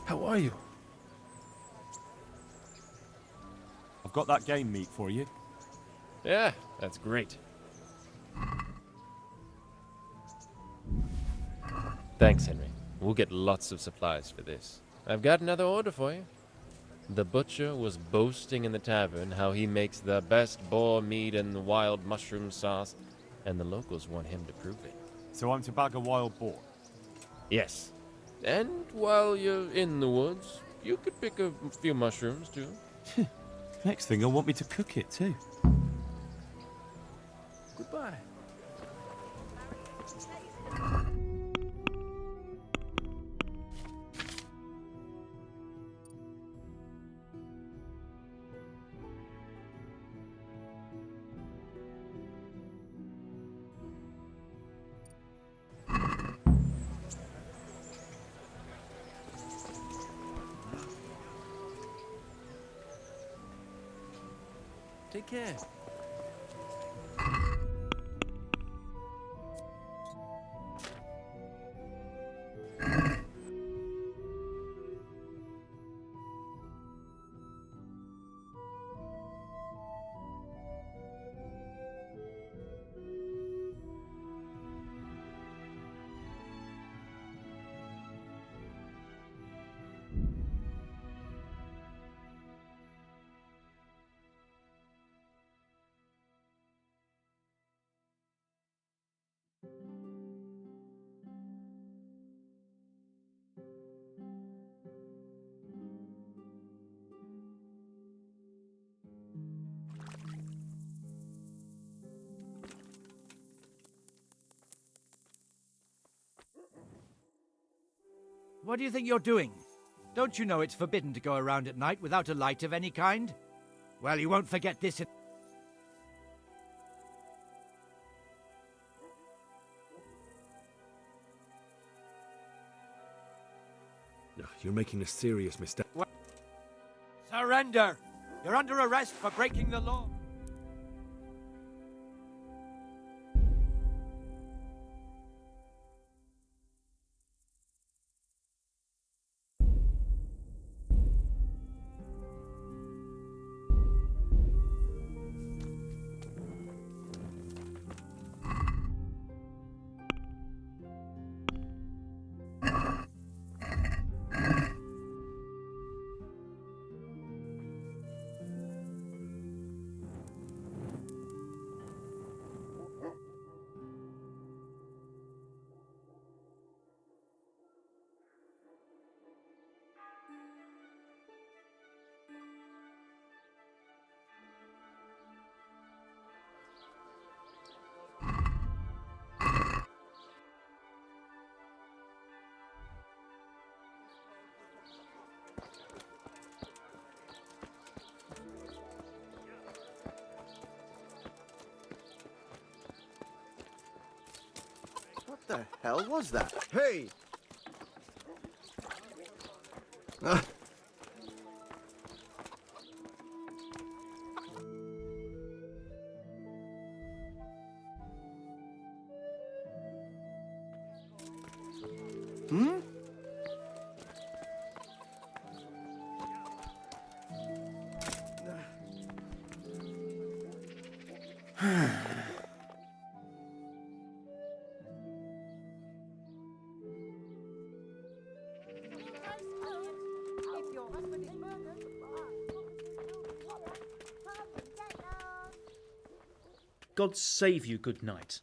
How are you? I've got that game meat for you. Yeah, that's great. Thanks, Henry. We'll get lots of supplies for this. I've got another order for you. The butcher was boasting in the tavern how he makes the best boar meat and the wild mushroom sauce, and the locals want him to prove it. So I'm to bag a wild boar. Yes. And while you're in the woods, you could pick a few mushrooms, too. Next thing, they'll want me to cook it too. Goodbye. Take care. What do you think you're doing? Don't you know it's forbidden to go around at night without a light of any kind? Well, you won't forget this. You're making a serious mistake. Surrender! You're under arrest for breaking the law. What the hell was that? Hey! Hmm? If your husband is murdered, God save you, good knight.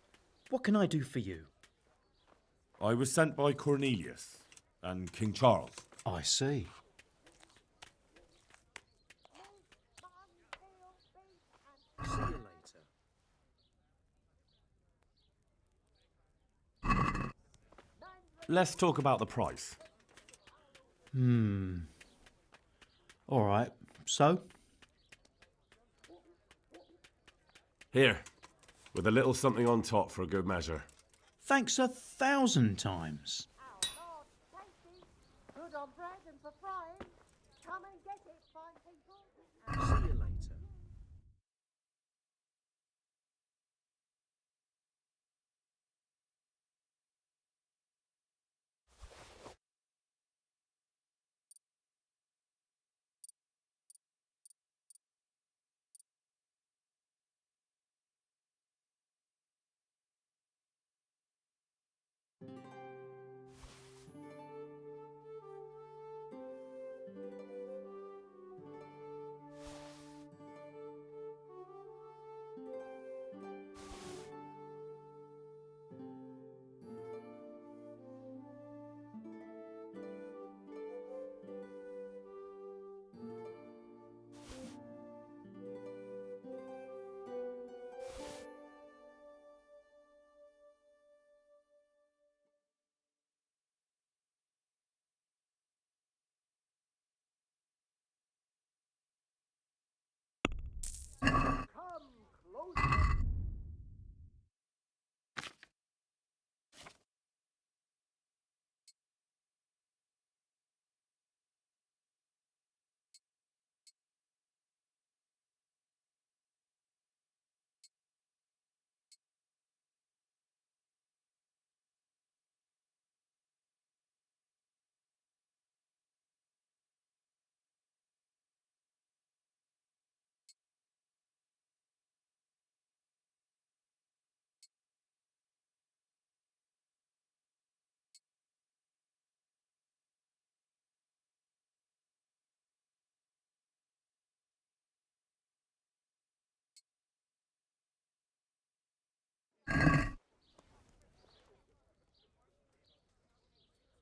What can I do for you? I was sent by Cornelius and King Charles. I see. see you later. Let's talk about the price. All right. So? Here, with a little something on top for a good measure. Thanks 1,000 times. Lord, tasty, good on bread and for frying. Come and get it, fine people. See you later.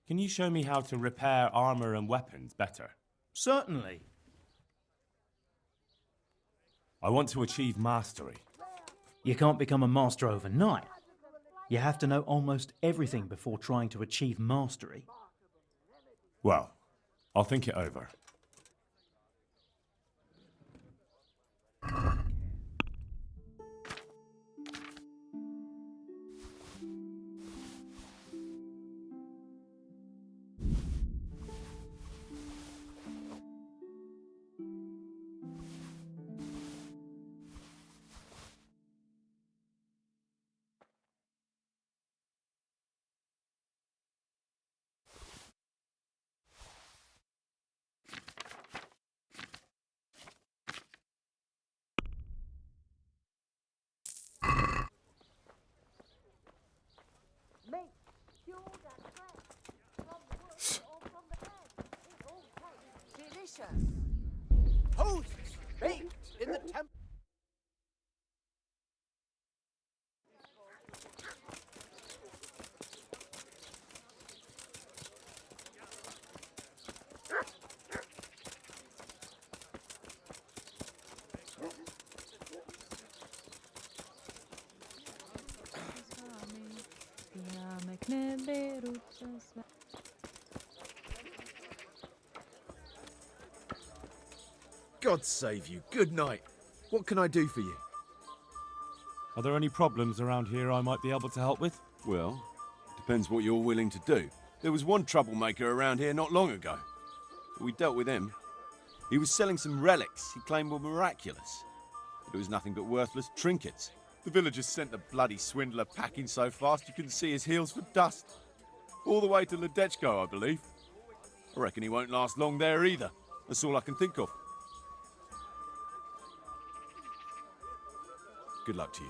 Can you show me how to repair armor and weapons better? Certainly. I want to achieve mastery. You can't become a master overnight. You have to know almost everything before trying to achieve mastery. Well, I'll think it over. Meat, cured and fresh. From the woods or from the pen. It all tastes delicious. Hosts baked in the temple. God save you. Good night. What can I do for you? Are there any problems around here I might be able to help with? Well, depends what you're willing to do. There was one troublemaker around here not long ago. We dealt with him. He was selling some relics he claimed were miraculous. But it was nothing but worthless trinkets. The villagers sent the bloody swindler packing so fast you couldn't see his heels for dust. All the way to Ledechko, I believe. I reckon he won't last long there either. That's all I can think of. Good luck to you.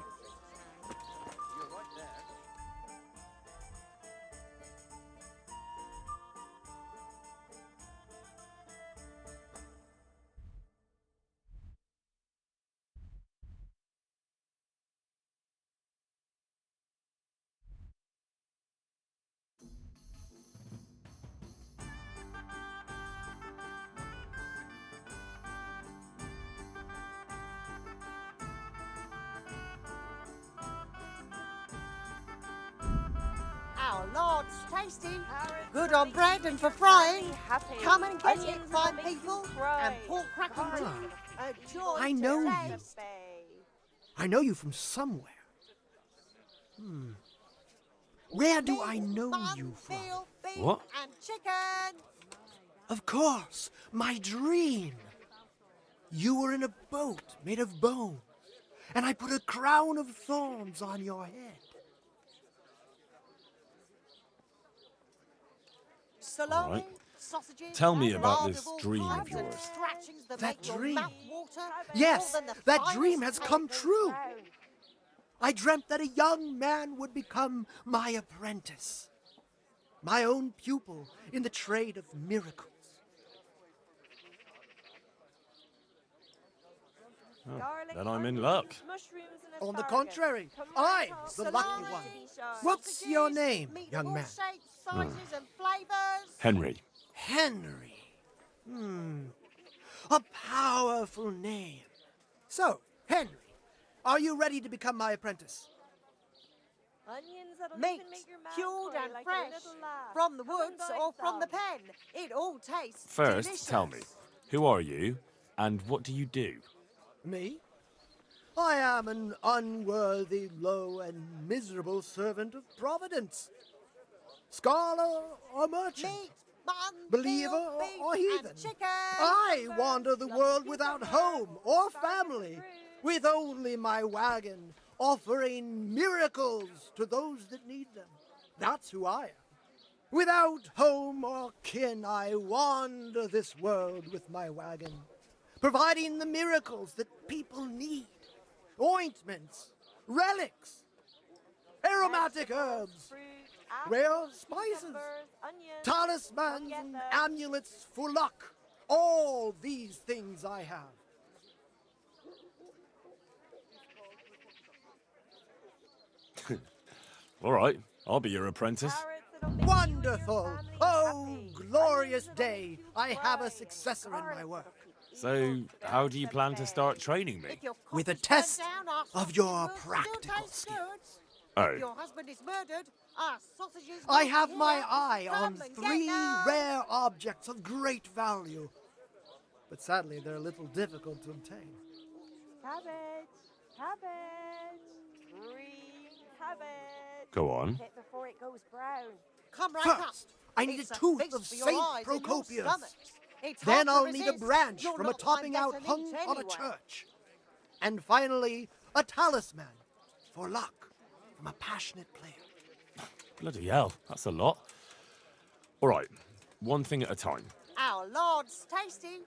Our Lord's tasty. Good on bread and for frying. Come and get it, fine people. And pork crackling tea. A joy I know to you. taste. I know you from somewhere. Where do I know Mutton, you from? veal, beef, What? And chicken. Of course, my dream. You were in a boat made of bone, and I put a crown of thorns on your head. Salami, right. sausages. Tell me and about lard this of all dream of kinds and yours. scratchings that That make your dream. mouth water Yes, more than the that finest dream has come paper. true. I dreamt that a young man would become my apprentice, my own pupil in the trade of miracles. Then I'm in luck. On the contrary, I'm the lucky one. What's your name, Meat of young all man? shapes, sizes and flavors. Henry. Henry. A powerful name. So, Henry, are you ready to become my apprentice? Meat, cured and fresh, from the woods or from the pen. It all tastes First, delicious. tell me, who are you, and what do you do? Me? I am an unworthy, low, and miserable servant of Providence. Scholar or merchant? Meat, mutton, Believer veal, beef, or heathen? and chicken. I wander the world without home or family, with only my wagon, offering miracles to those that need them. That's who I am. Without home or kin, I wander this world with my wagon, providing the miracles that people need. Ointments, relics, aromatic herbs, rare spices, talismans and amulets for luck. All these things I have. All right, I'll be your apprentice. Wonderful! glorious day, I have a successor in my work. So, how do you plan to start training me? With a test of your practical skills. Oh. If your husband is murdered, our sausages I will have be my here. eye Come on and get 3 them. rare objects of great value. But sadly, they're a little difficult to obtain. Cabbage, cabbage, green cabbage. Go on. Hit before it goes brown. Come right up. First, I need It's a tooth feast of for your Saint eyes and your Procopius. stomachs. It's Then hard to I'll need a resist. branch You'll from a not find topping out better hung meat on a anywhere. church. And finally, a talisman for luck from a passionate player. Bloody hell, that's a lot. All right, one thing at a time. Our Lord's tasty.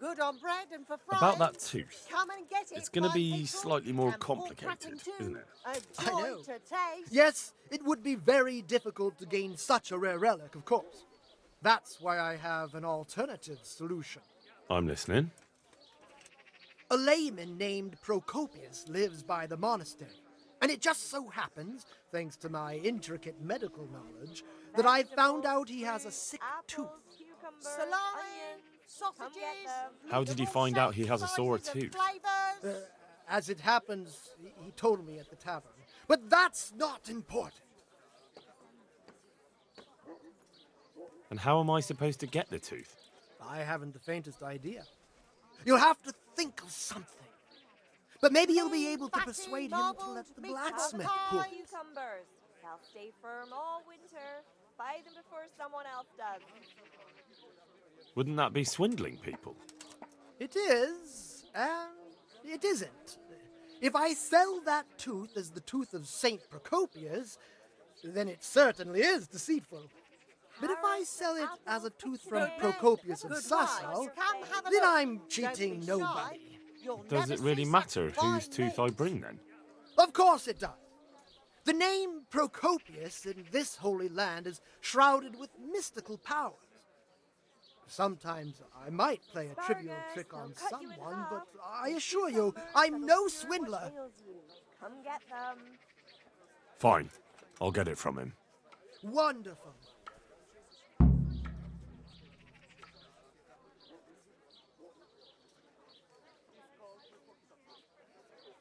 Good on bread and for frying. About that tooth. Come and get it, It's going to fine be people, slightly more and pork cracking complicated, too. isn't it? A I joy know. to taste. Yes, it would be very difficult to gain such a rare relic, of course. That's why I have an alternative solution. I'm listening. A layman named Procopius lives by the monastery, and it just so happens, thanks to my intricate medical knowledge, that I found out he has a sick tooth. Apples, cucumbers, Salami, onions. sausages. get them. How did you meatball find out shapes, he has a sore slices and tooth? flavours. As it happens, he told me at the tavern. But that's not important. And how am I supposed to get the tooth? I haven't the faintest idea. You'll have to think of something. But maybe you'll be able to Fatty, persuade him to marbled let the meat blacksmith pie. pull it. Cucumbers. They'll stay firm all winter. Buy them before someone else does. Wouldn't that be swindling people? It is, and it isn't. If I sell that tooth as the tooth of Saint Procopius, then it certainly is deceitful. But if I sell it as a tooth from Procopius of Good Sasso, wines. Come have a then look. I'm Don't cheating be nobody. shy. You'll Does never it really see matter such fine whose tooth I meat. bring then? Of course it does. The name Procopius in this holy land is shrouded with mystical powers. Sometimes I might play a trivial Asparagus, trick on they'll cut you in someone, half. but I assure you, I'm no swindler. Ails you. Come get them. Fine, I'll get it from him. Wonderful.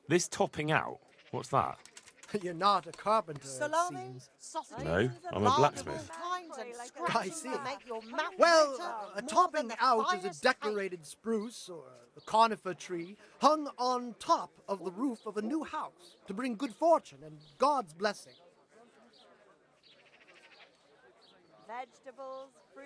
This topping out, what's that? You're not a carpenter, it Salami, seems. sausages, No, I'm a lard of blacksmith. all kinds and I scratches see. to make your mouth Well, water a more topping than the out is a finest decorated spruce or a conifer tree hung on top of the roof of a new house to bring good fortune and God's blessing. Vegetables, fruit,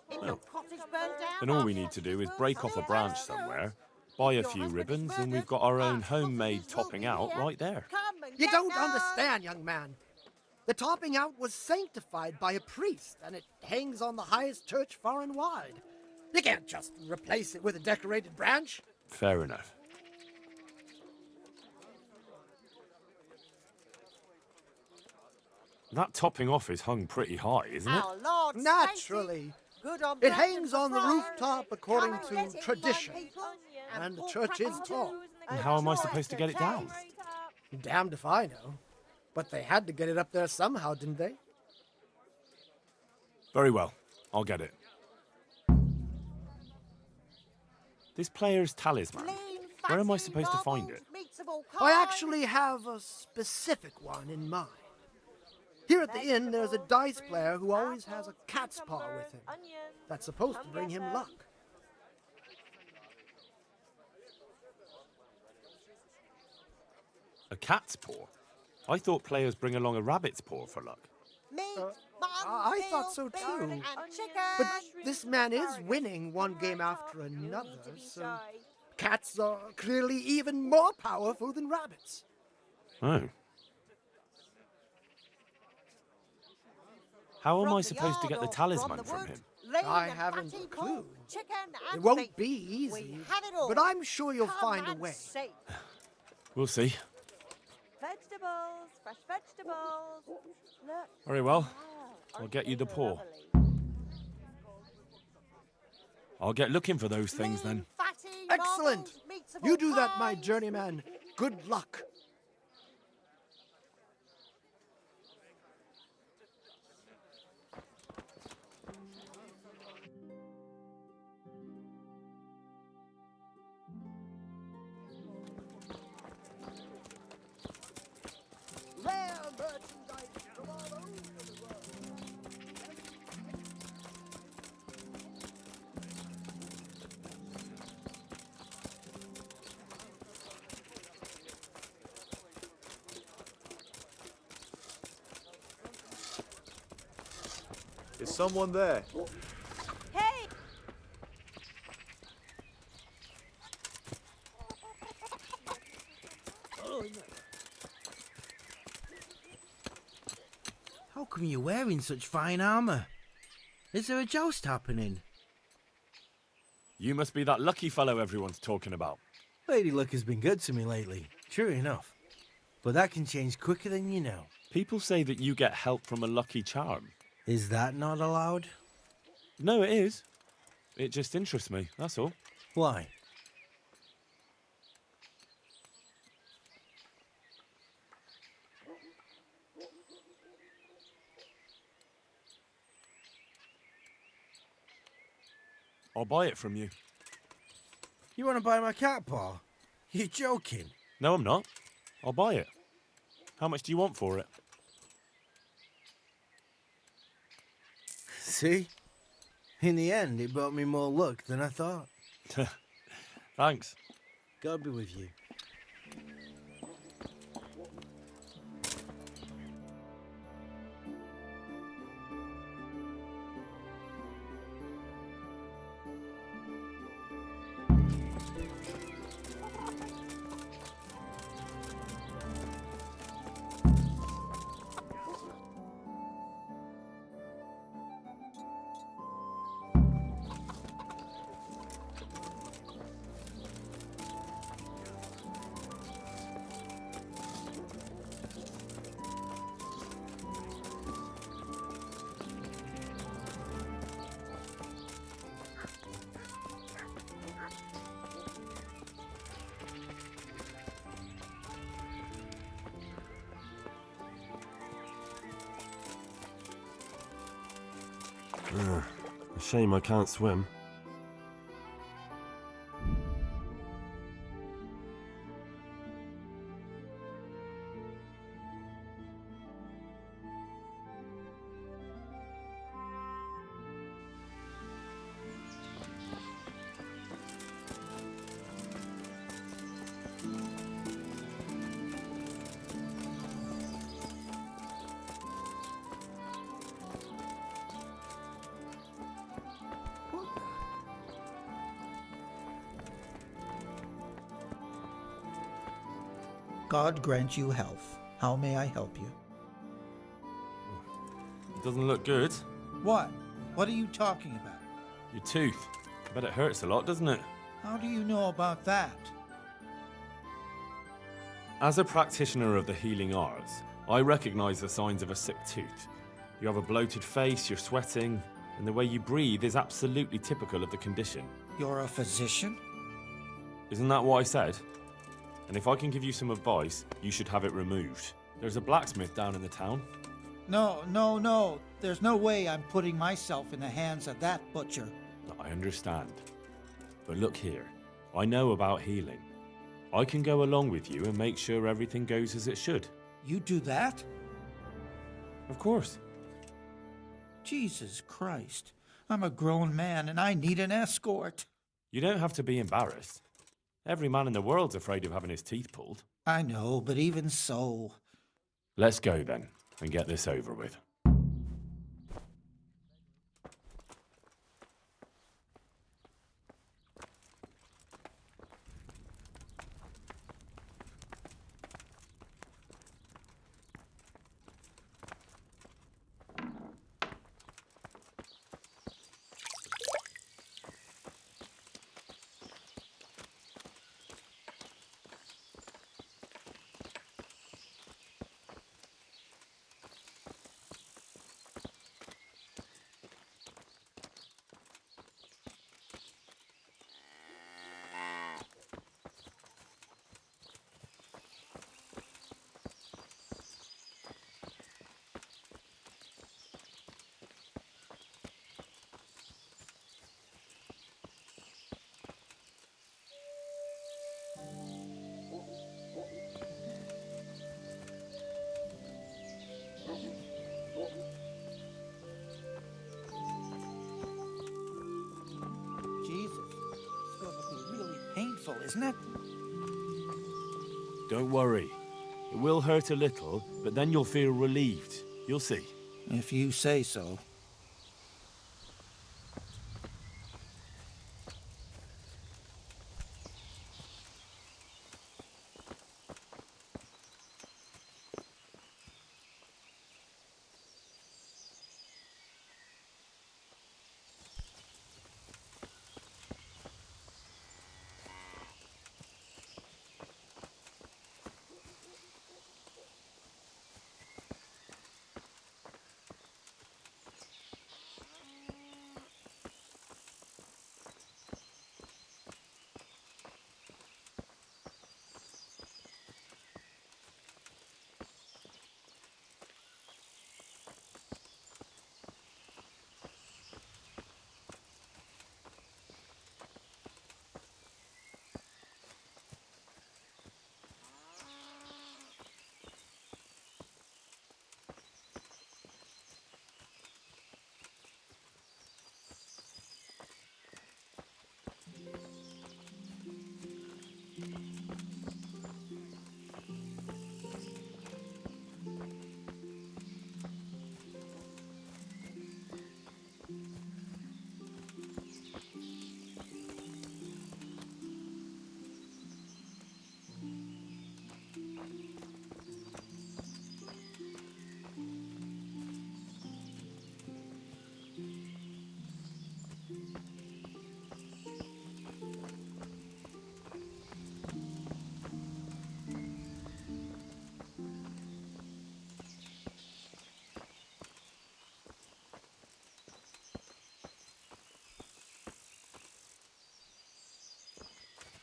If apples. your cottage burned down, Then all our we need to do is sausages break will off a be branch served. somewhere, buy a Your few husband is ribbons, and we've murdered, got our our own homemade sausages will topping be out here. right there. Come and You get don't them. understand, young man. The topping out was sanctified by a priest, and it hangs on the highest church far and wide. You can't just replace it with a decorated branch. Fair enough. That topping off is hung pretty high, isn't it? Our Lord's Naturally. tasty. Good on It bread hangs and on the fries. rooftop according Come and to get it, tradition. fine people, And the pork church is crackers tall. too. And A how am I joy supposed to get it down? taste. Damned if I know. But they had to get it up there somehow, didn't they? Very well, I'll get it. This player's talisman. Lean, Where am I fatty, supposed to find marbled it? meats of all I kinds. actually have a specific one in mind. Here at the inn, there's a dice player who always has a cat's paw with him. That's supposed to bring him luck. A cat's paw? I thought players bring along a rabbit's paw for luck. Meat, mutton, I thought veal, so beef, too. and chicken. But this man is winning one game after another, so cats are clearly even more powerful than rabbits. Oh. How am From I the supposed to get yard the or talisman the from wood, him? lean I and haven't fatty a clue. pork, chicken It and won't beef. be easy, We have it all. but I'm sure you'll Come find a and way. see. We'll see. Vegetables, fresh vegetables. Look. Very well. Wow, I'll aren't get you they the paw. lovely? I'll get looking for those things then. Lean, fatty, Excellent. marbled meats of You all do that, my kinds. journeyman. Good luck. merchandise from all over the world. Is someone there? Hey! How come you're wearing such fine armour? Is there a joust happening? You must be that lucky fellow everyone's talking about. Lady Luck has been good to me lately, true enough. But that can change quicker than you know. People say that you get help from a lucky charm. Is that not allowed? No, it is. It just interests me, that's all. Why? I'll buy it from you. You want to buy my cat paw? You're joking. No, I'm not. I'll buy it. How much do you want for it? See? In the end, it brought me more luck than I thought. Thanks. God be with you. A shame I can't swim. God grant you health. How may I help you? It doesn't look good. What? What are you talking about? Your tooth. I bet it hurts a lot, doesn't it? How do you know about that? As a practitioner of the healing arts, I recognize the signs of a sick tooth. You have a bloated face, you're sweating, and the way you breathe is absolutely typical of the condition. You're a physician? Isn't that what I said? And if I can give you some advice, you should have it removed. There's a blacksmith down in the town. No. There's no way I'm putting myself in the hands of that butcher. I understand. But look here, I know about healing. I can go along with you and make sure everything goes as it should. You do that? Of course. Jesus Christ. I'm a grown man and I need an escort. You don't have to be embarrassed. Every man in the world's afraid of having his teeth pulled. I know, but even so... Let's go then, and get this over with. isn't it? Don't worry. It will hurt a little, but then you'll feel relieved. You'll see. If you say so.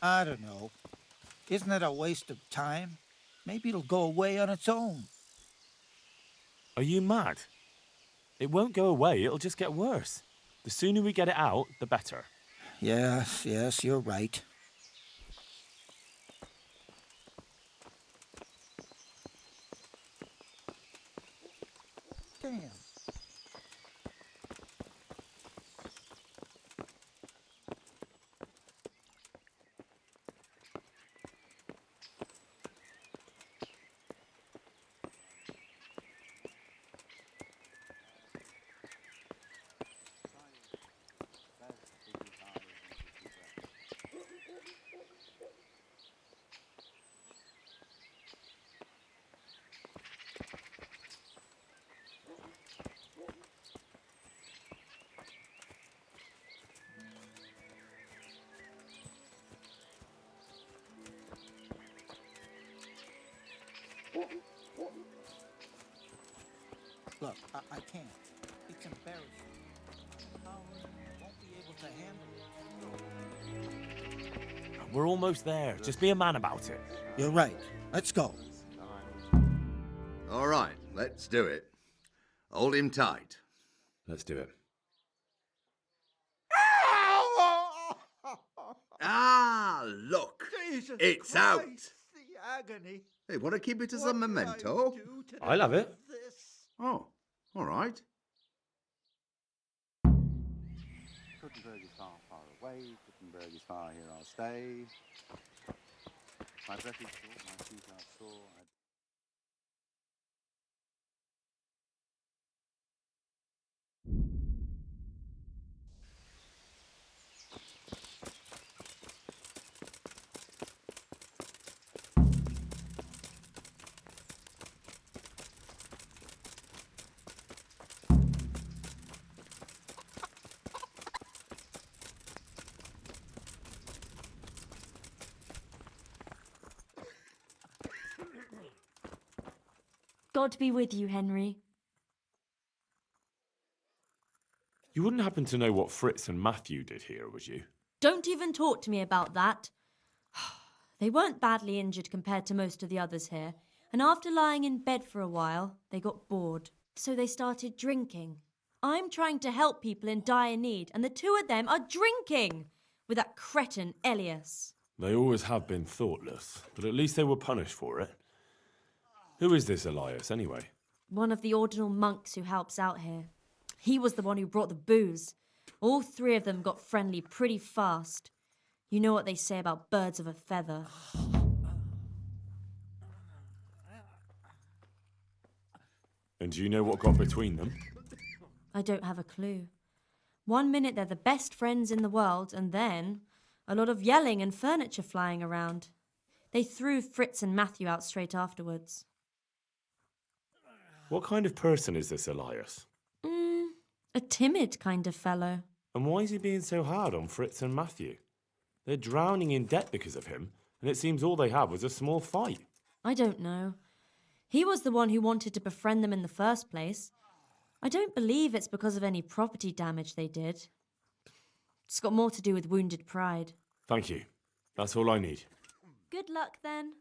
I don't know. Isn't it a waste of time? Maybe it'll go away on its own. Are you mad? It won't go away, it'll just get worse. The sooner we get it out, the better. Yes, you're right. Damn. Look, I can't. It's embarrassing. I won't be able to handle it. We're almost there. Just be a man about it. You're right. Let's go. All right, let's do it. Hold him tight. Let's do it. Ah, look. Jesus It's Christ, out. The agony. Hey, want to keep it as a memento? I'll have it. Oh, all right. Gutenberg is far, far away. Gutenberg is far, here I'll stay. My breath is short, my feet are sore. God be with you, Henry. You wouldn't happen to know what Fritz and Matthew did here, would you? Don't even talk to me about that. They weren't badly injured compared to most of the others here, and after lying in bed for a while, they got bored. So they started drinking. I'm trying to help people in dire need, and the two of them are drinking with that cretin Elias. They always have been thoughtless, but at least they were punished for it. Who is this Elias, anyway? One of the ordinal monks who helps out here. He was the one who brought the booze. All three of them got friendly pretty fast. You know what they say about birds of a feather. And do you know what got between them? I don't have a clue. One minute they're the best friends in the world, and then a lot of yelling and furniture flying around. They threw Fritz and Matthew out straight afterwards. What kind of person is this Elias? A timid kind of fellow. And why is he being so hard on Fritz and Matthew? They're drowning in debt because of him, and it seems all they had was a small fight. I don't know. He was the one who wanted to befriend them in the first place. I don't believe it's because of any property damage they did. It's got more to do with wounded pride. Thank you. That's all I need. Good luck then.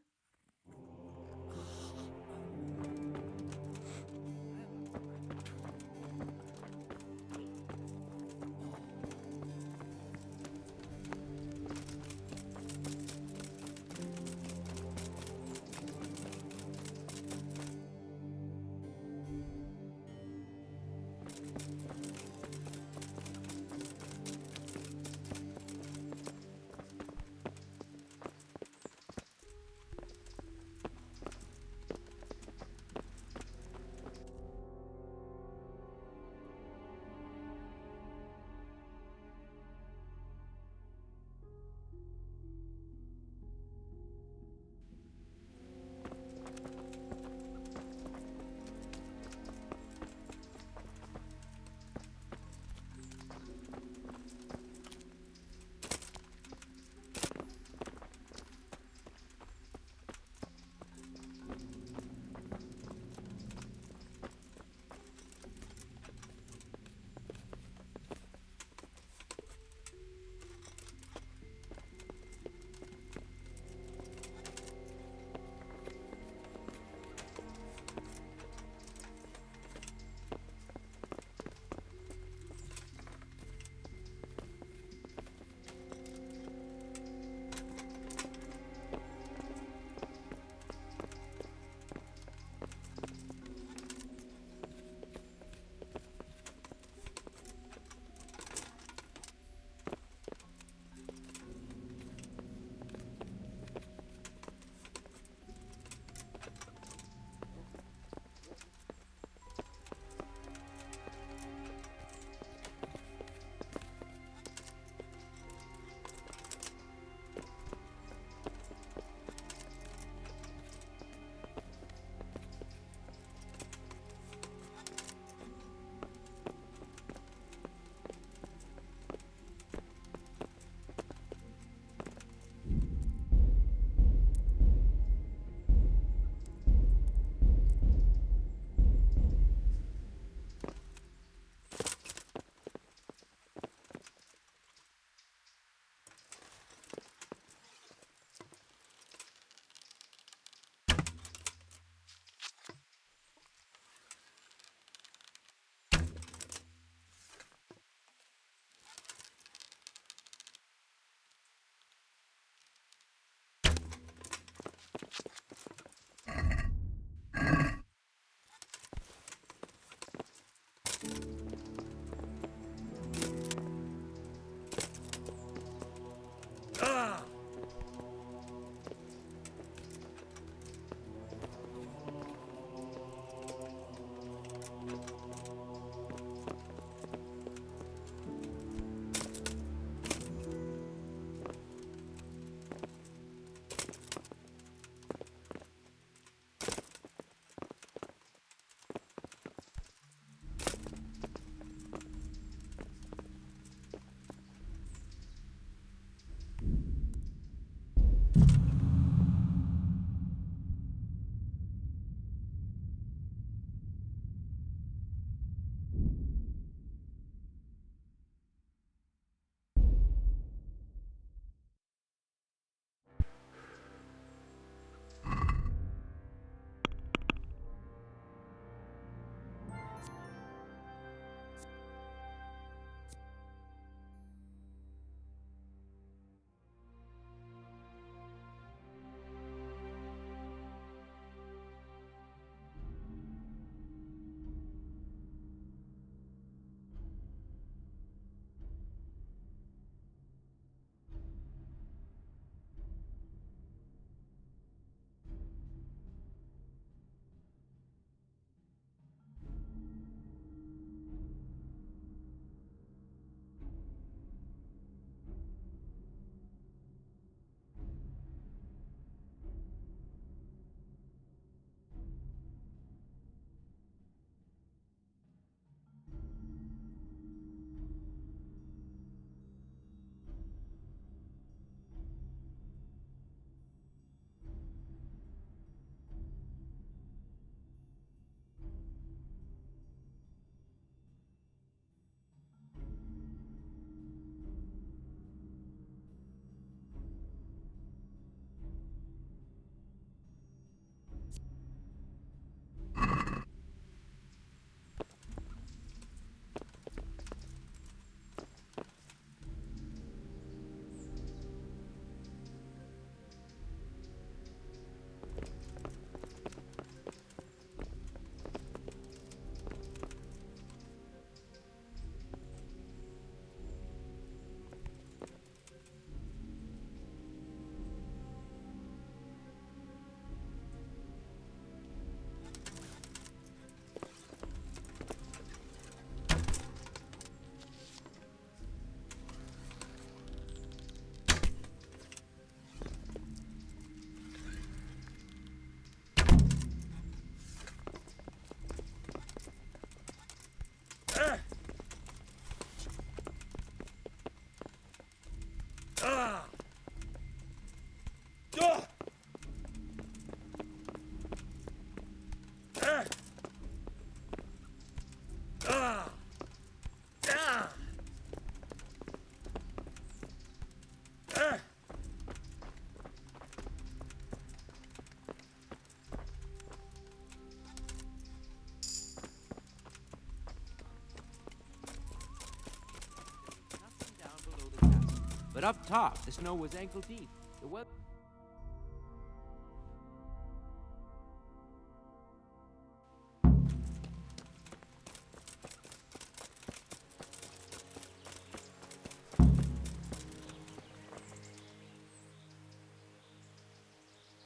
but up top, the snow was ankle deep. The weather...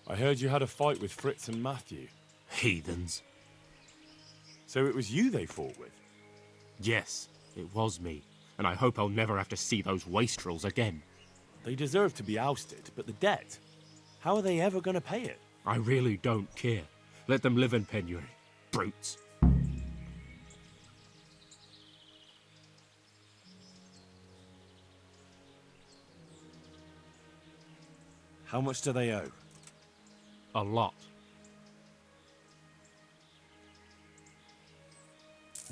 I heard you had a fight with Fritz and Matthew. Heathens. So it was you they fought with? Yes, it was me. And I hope I'll never have to see those wastrels again. They deserve to be ousted, but the debt? How are they ever going to pay it? I really don't care. Let them live in penury. Brutes. How much do they owe? A lot.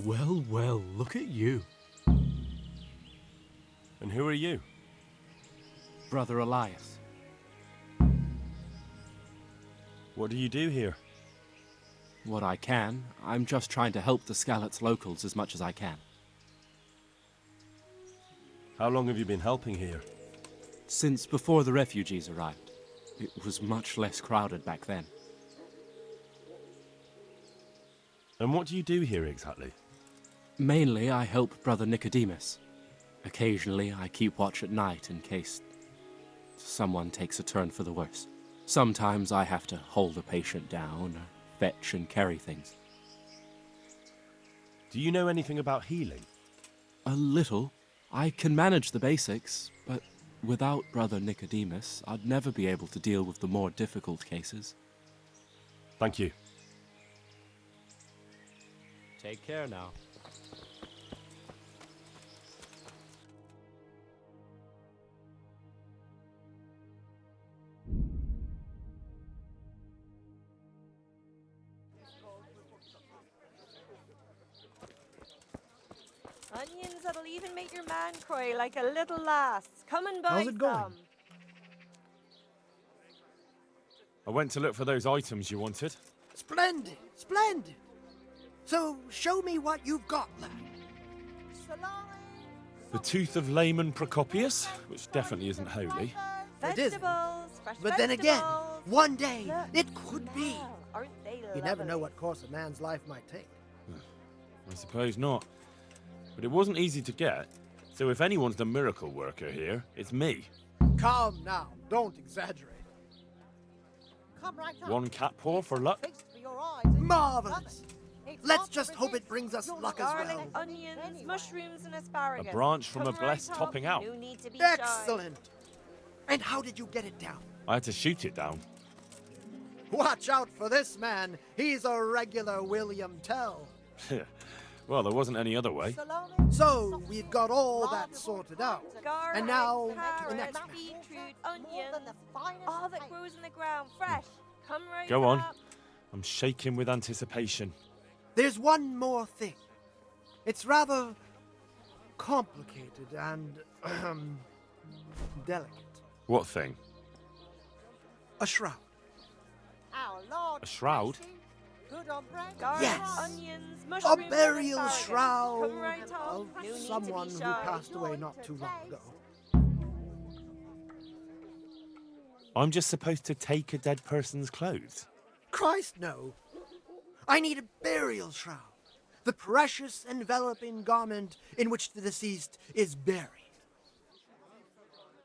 Well, well, look at you. And who are you? Brother Elias. What do you do here? What I can. I'm just trying to help the Skalitz locals as much as I can. How long have you been helping here? Since before the refugees arrived. It was much less crowded back then. And what do you do here exactly? Mainly, I help Brother Nicodemus. Occasionally, I keep watch at night in case someone takes a turn for the worse. Sometimes I have to hold a patient down, or fetch and carry things. Do you know anything about healing? A little. I can manage the basics, but without Brother Nicodemus, I'd never be able to deal with the more difficult cases. Thank you. Take care now. Onions that'll even make your man cry like a little lass. Come and buy How's it going? some. I went to look for those items you wanted. Splendid, splendid. So show me what you've got, lad. The tooth of layman Procopius, which definitely isn't holy. It isn't. Vegetables, fresh But then again, vegetables. one day Look, it could be. well, aren't they You never know lovely? what course a man's life might take. I suppose not. But it wasn't easy to get. So if anyone's the miracle worker here, it's me. Calm now, don't exaggerate. Come right up. One cat paw for luck. Feast for your eyes and Marvelous. It's Let's not just to hope resist. it brings us You'll luck as Garlic, well. onions, mushrooms, and asparagus. A branch from Come a blessed right topping up. out. No need to be shy. Excellent. And how did you get it down? I had to shoot it down. Watch out for this man. He's a regular William Tell. Well, there wasn't any other way. So we've got all that sorted out. Garlic, And now to the carrots, next man. beetroot, onions, all that grows in the ground, fresh. Come right Go on. up. I'm shaking with anticipation. There's one more thing. It's rather complicated and delicate. What thing? A shroud. Our Lord A shroud? tasty, good on bread. Garlic, Yes. onions, A mushrooms, and burial asparagus. shroud Come right up. of No need to be someone who shy. passed away not too long ago. I'm just supposed to take a dead person's clothes. Christ, no. I need a burial shroud. The precious enveloping garment in which the deceased is buried.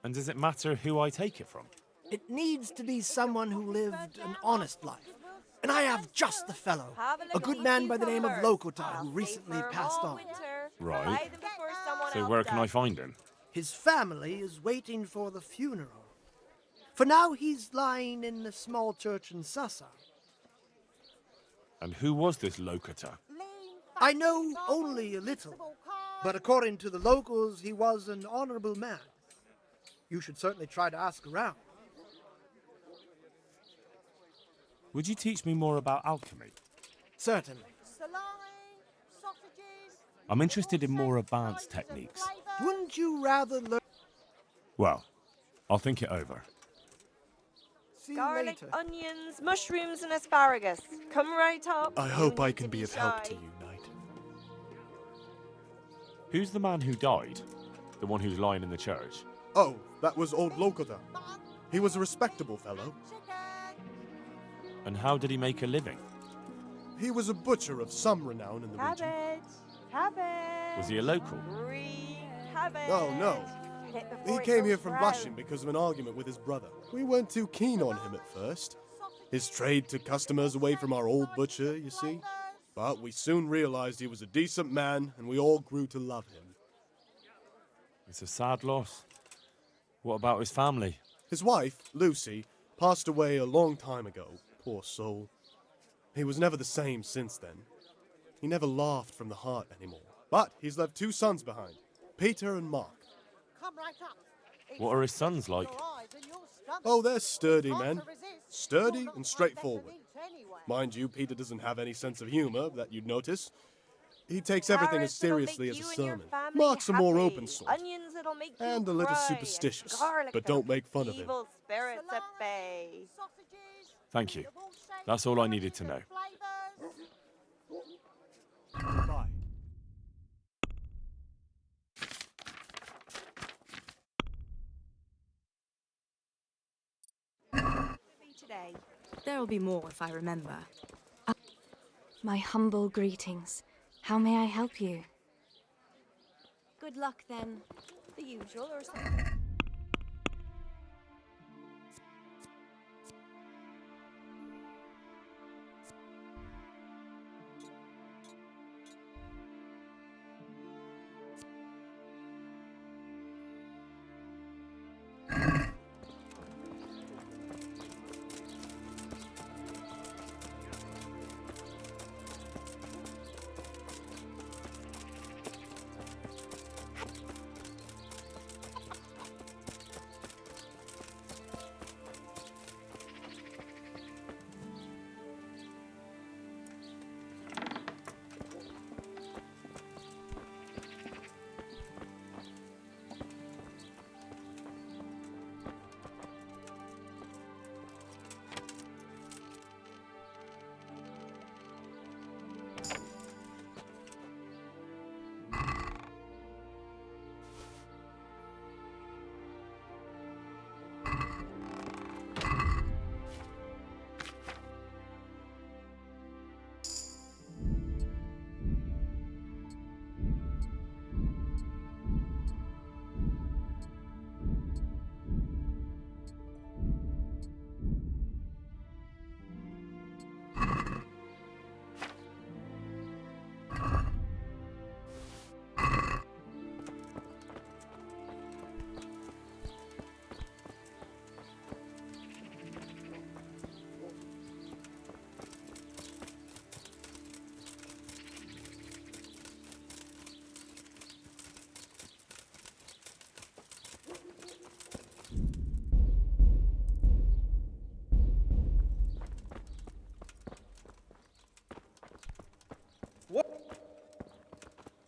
And does it matter who I take it from? It needs to be someone who lived an honest life. And I have just the fellow. Have a A look good at man these by the name of cucumbers. Lokota who They'll recently stay firm passed all on. winter. Right. Buy them before someone So else where can I does. find him? His family is waiting for the funeral. For now, he's lying in a small church in Sassa. And who was this Lokota? I know only a little, but according to the locals, he was an honorable man. You should certainly try to ask around. Would you teach me more about alchemy? Certainly. Salami, sausages. I'm interested in more advanced techniques. Wouldn't you rather learn? Well, I'll think it over. See you Garlic, later. onions, mushrooms, and asparagus. Come right up. I No hope I need can to be of help to shy. you, knight. Who's the man who died? The one who's lying in the church? Oh, that was old Lokota. He was a respectable fellow. And how did he make a living? He was a butcher of some renown in the region. Cabbage! Was he a local? Green cabbage! Oh, no. Get it before He it came goes here from brown. Vlashim because of an argument with his brother. We weren't too keen on him at first. His trade took customers away from our old butcher, you see. But we soon realized he was a decent man, and we all grew to love him. It's a sad loss. What about his family? His wife, Lucy, passed away a long time ago. Poor soul. He was never the same since then. He never laughed from the heart anymore. But he's left 2 sons behind, Peter and Mark. Come right up. What are his sons like? Oh, they're sturdy men. Sturdy and straightforward. Mind you, Peter doesn't have any sense of humor that you'd notice. He takes everything as seriously as a sermon. Mark's a more open sort. Onions that'll make you And a little cry, superstitious. garlic But that'll don't make fun of him. evil spirits at bay. Thank you. That's all I needed to know. Bye. Today. There'll be more if I remember. My humble greetings. How may I help you? Good luck then. The usual or something.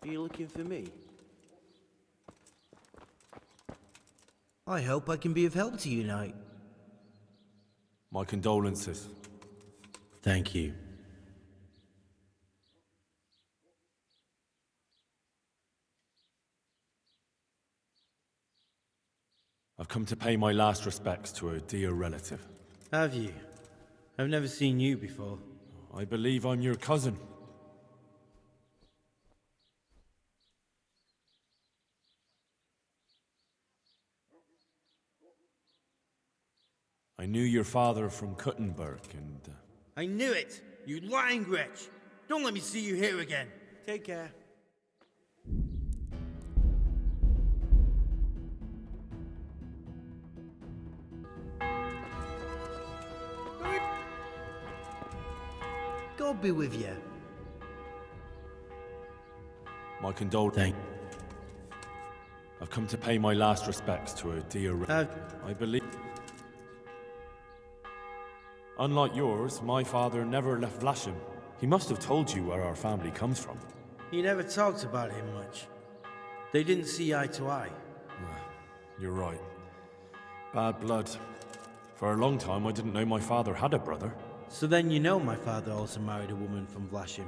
Are you looking for me? I hope I can be of help to you, Knight. My condolences. Thank you. I've come to pay my last respects to a dear relative. Have you? I've never seen you before. I believe I'm your cousin. I knew your father from Kuttenberg and... I knew it! You lying wretch! Don't let me see you here again. Take care. God be with you. My condolences. I've come to pay my last respects to a dear relative. I believe... Unlike yours, my father never left Vlashim. He must have told you where our family comes from. He never talked about him much. They didn't see eye to eye. You're right. Bad blood. For a long time, I didn't know my father had a brother. So then you know my father also married a woman from Vlashim.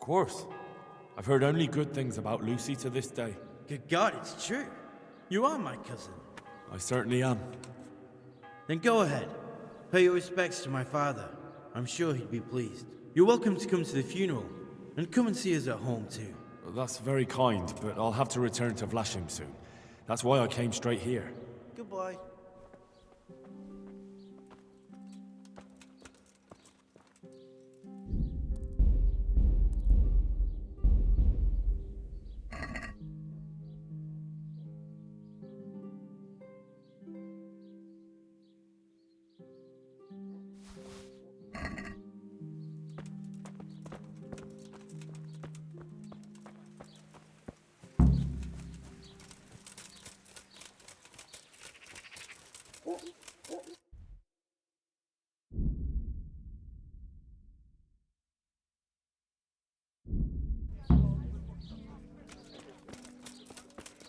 course. I've heard only good things about Lucy to this day. Good God, it's true. You are my cousin. I certainly am. Then go ahead. Pay your respects to my father. I'm sure he'd be pleased. You're welcome to come to the funeral, and come and see us at home too. Well, that's very kind, but I'll have to return to Vlashim soon. That's why I came straight here. Goodbye.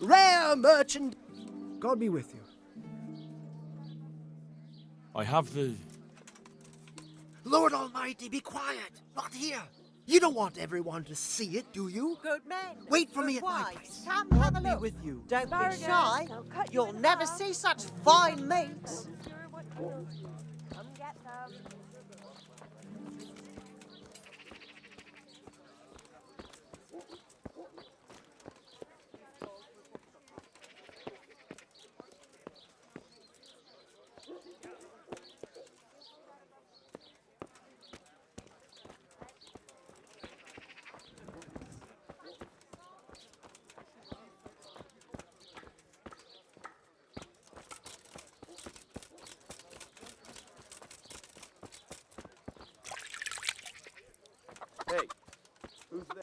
Rare merchant! God be with you. I have the... Lord Almighty, be quiet! Not here! You don't want everyone to see it, do you? Good men. Wait for good me at my wives. place. Come have a God be look. with you. Don't be Bargain. shy. They'll cut You'll you in never half. see such fine meats. Come get them. Hey, who's there?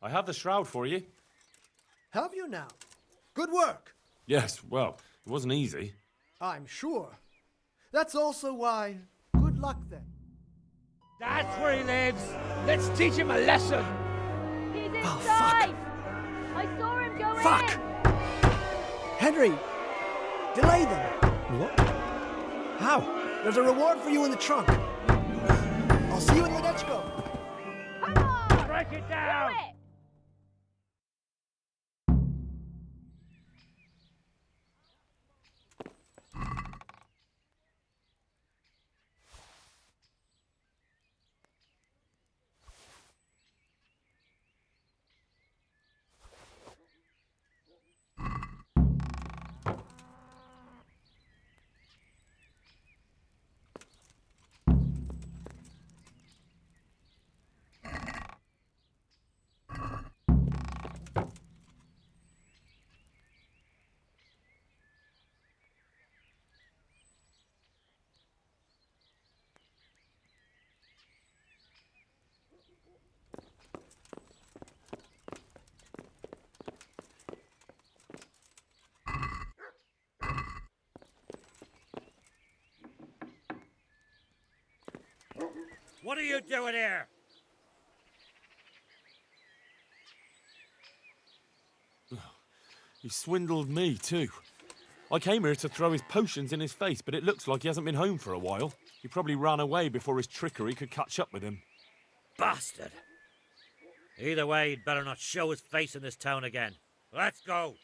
I have the shroud for you. Have you now? Good work! Yes, well, it wasn't easy. I'm sure. That's also why. Good luck then. That's where he lives. Let's teach him a lesson. He's Oh, inside. I saw him go Fuck! in. Henry! Delay them! What? How? There's a reward for you in the trunk. I'll see you in Ledechko. Come on! Break it down! Do it! What are you doing here? He swindled me, too. I came here to throw his potions in his face, but it looks like he hasn't been home for a while. He probably ran away before his trickery could catch up with him. Bastard! Either way, he'd better not show his face in this town again. Let's go!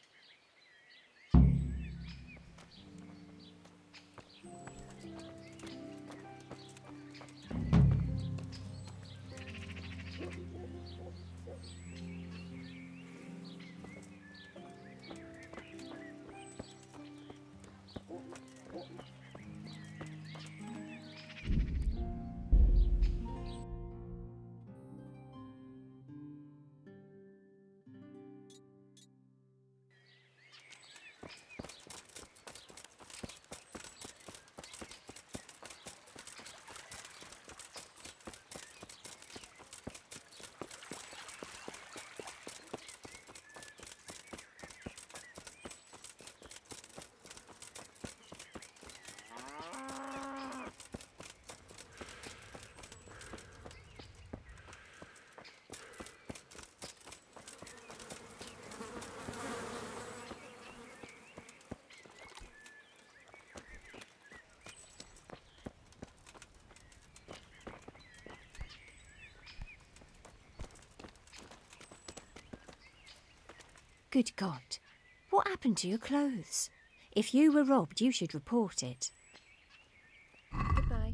Good God, what happened to your clothes? If you were robbed, you should report it. Goodbye.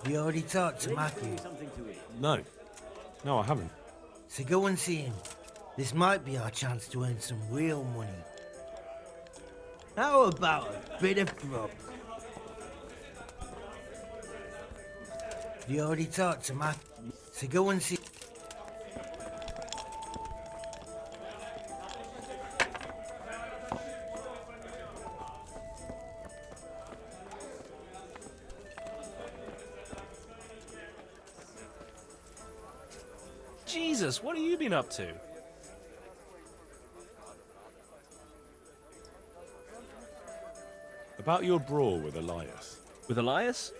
You already talked to Matthew? No. No, I haven't. So go and see him. This might be our chance to earn some real money. How about a bit of grub? You already talked to Matthew? So go and see... Jesus, what have you been up to? About your brawl with Elias. With Elias?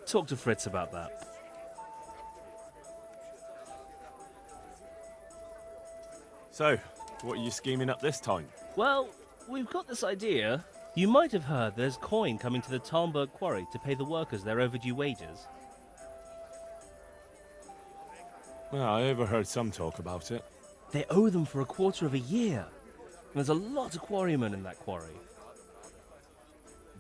Talk to Fritz about that. So, what are you scheming up this time? Well, we've got this idea. You might have heard there's coin coming to the Talmberg quarry to pay the workers their overdue wages. Well, I overheard some talk about it. They owe them for a quarter of a year. And there's a lot of quarrymen in that quarry.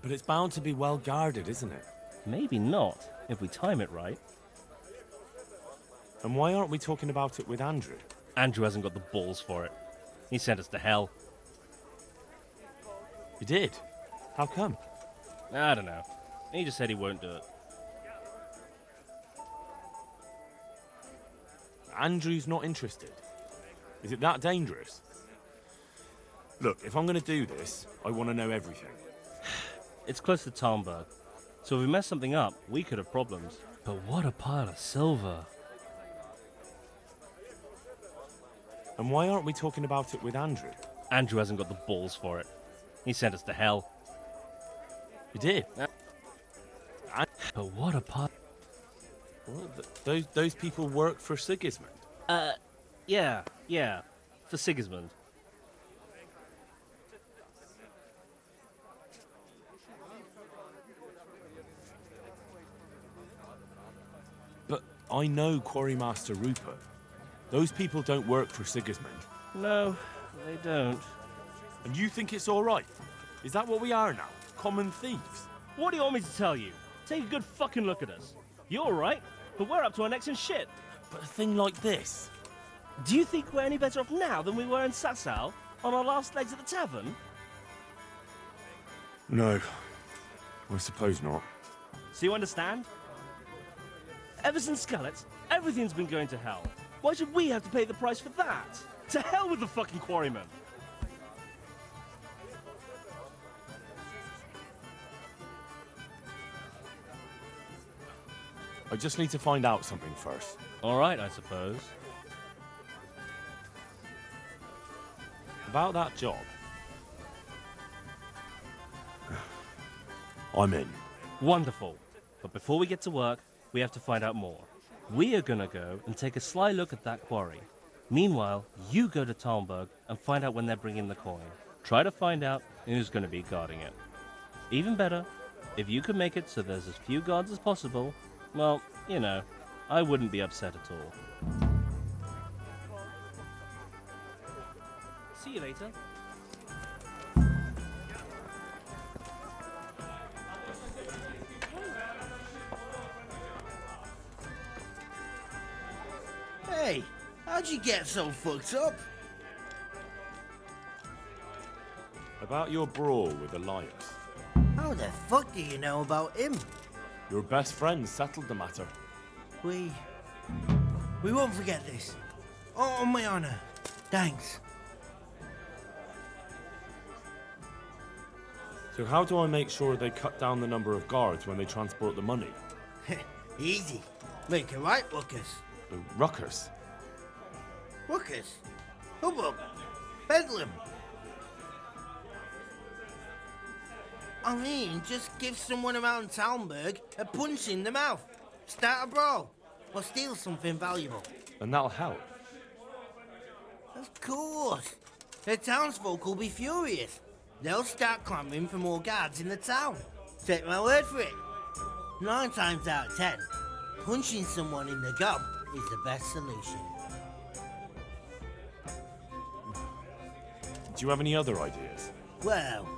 But it's bound to be well guarded, isn't it? Maybe not, if we time it right. And why aren't we talking about it with Andrew? Andrew hasn't got the balls for it. He sent us to hell. He did? How come? I don't know. He just said he won't do it. Andrew's not interested. Is it that dangerous? Look, if I'm going to do this, I want to know everything. It's close to Talmberg, so if we mess something up, we could have problems. But what a pile of silver. And why aren't we talking about it with Andrew? Andrew hasn't got the balls for it. He sent us to hell. He did? But what a part... Well, those people work for Sigismund? Yeah, for Sigismund. But I know Quarrymaster Rupert. Those people don't work for Sigismund. No, they don't. And you think it's all right? Is that what we are now? Common thieves? What do you want me to tell you? Take a good fucking look at us. You're all right, but we're up to our necks in shit. But a thing like this... Do you think we're any better off now than we were in Sasau, on our last legs at the tavern? No, I suppose not. So you understand? Ever since Skalitz, everything's been going to hell. Why should we have to pay the price for that? To hell with the fucking quarrymen! I just need to find out something first. All right, I suppose. About that job. I'm in. Wonderful. But before we get to work, we have to find out more. We are gonna go and take a sly look at that quarry. Meanwhile, you go to Talmberg and find out when they're bringing the coin. Try to find out who's gonna be guarding it. Even better, if you could make it so there's as few guards as possible, well, you know, I wouldn't be upset at all. See you later. Hey, how'd you get so fucked up? About your brawl with Elias. How the fuck do you know about him? Your best friend settled the matter. We won't forget this. On my honor. Thanks. So how do I make sure they cut down the number of guards when they transport the money? Easy. Make a right ruckus. Ruckus? Ruckus? Hubbub. Bedlam. I mean, just give someone around Talmberg a punch in the mouth. Start a brawl. Or steal something valuable. And that'll help. Of course. The townsfolk will be furious. They'll start clamouring for more guards in the town. Take my word for it. 9 times out of 10, punching someone in the gob is the best solution. Do you have any other ideas? Well,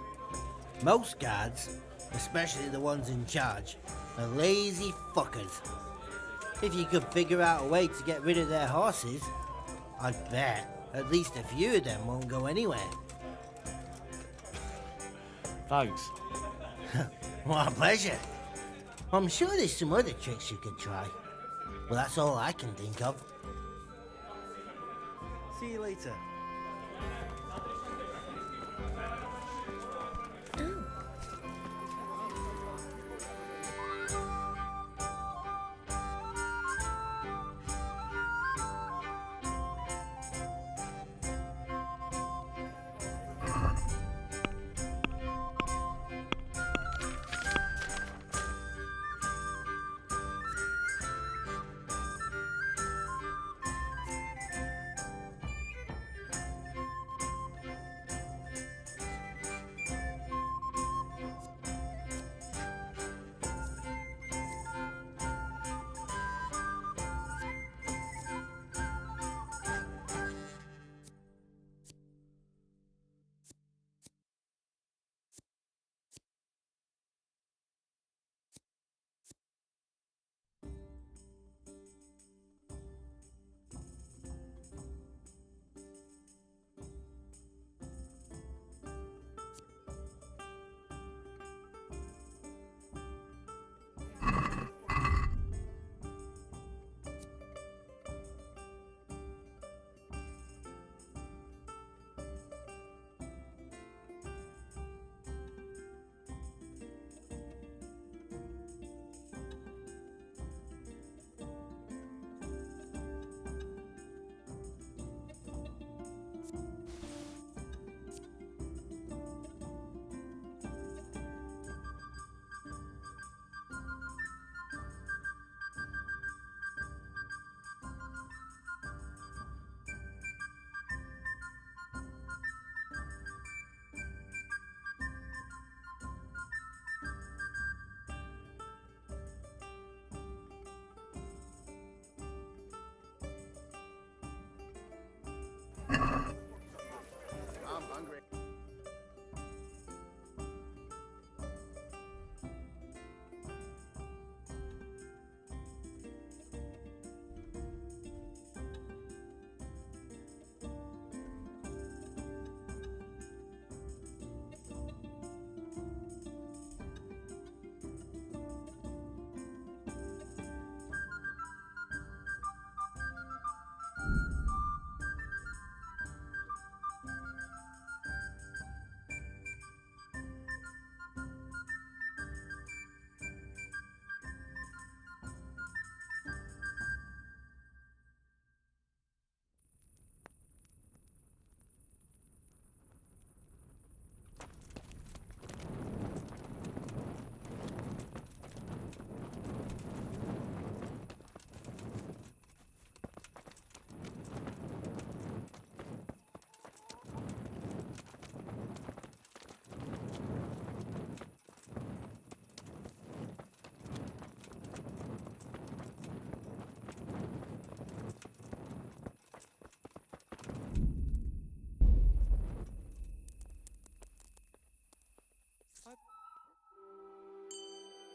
most guards, especially the ones in charge, are lazy fuckers. If you could figure out a way to get rid of their horses, I'd bet at least a few of them won't go anywhere. Thanks. What a pleasure. I'm sure there's some other tricks you could try. Well, that's all I can think of. See you later.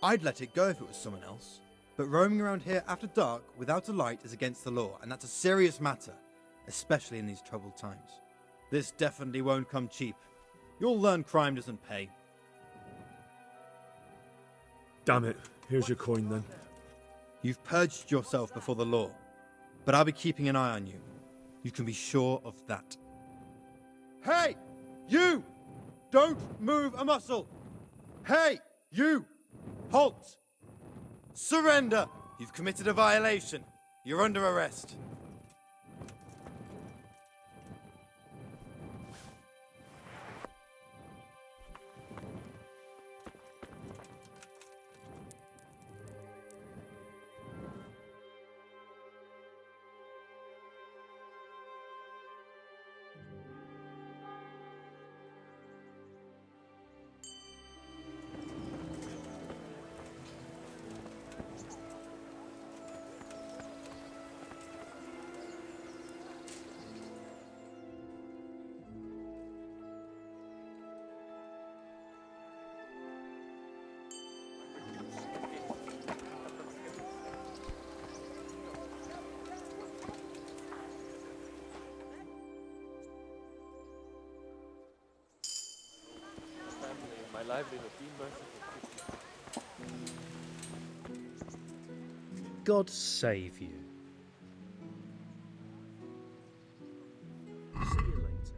I'd let it go if it was someone else. But roaming around here after dark without a light is against the law, and that's a serious matter, especially in these troubled times. This definitely won't come cheap. You'll learn crime doesn't pay. Damn it. Here's your coin then. You've purged yourself before the law, but I'll be keeping an eye on you. You can be sure of that. Hey! You! Don't move a muscle! Hey! You! Halt! Surrender! You've committed a violation. You're under arrest. My livelihood, be merciful. God save you. See you later.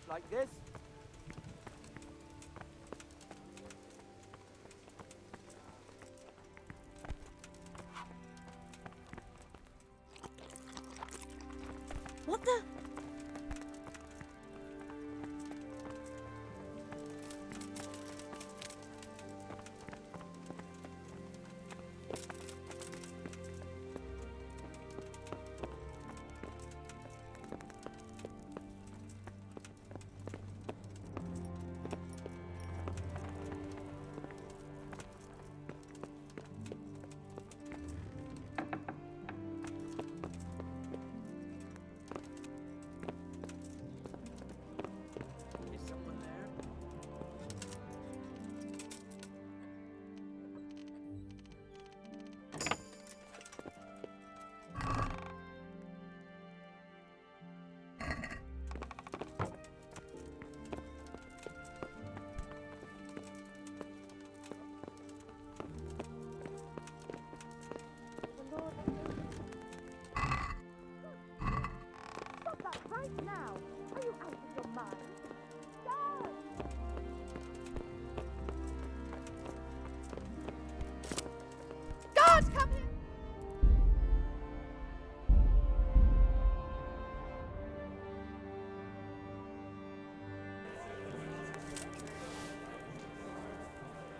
like this. What the?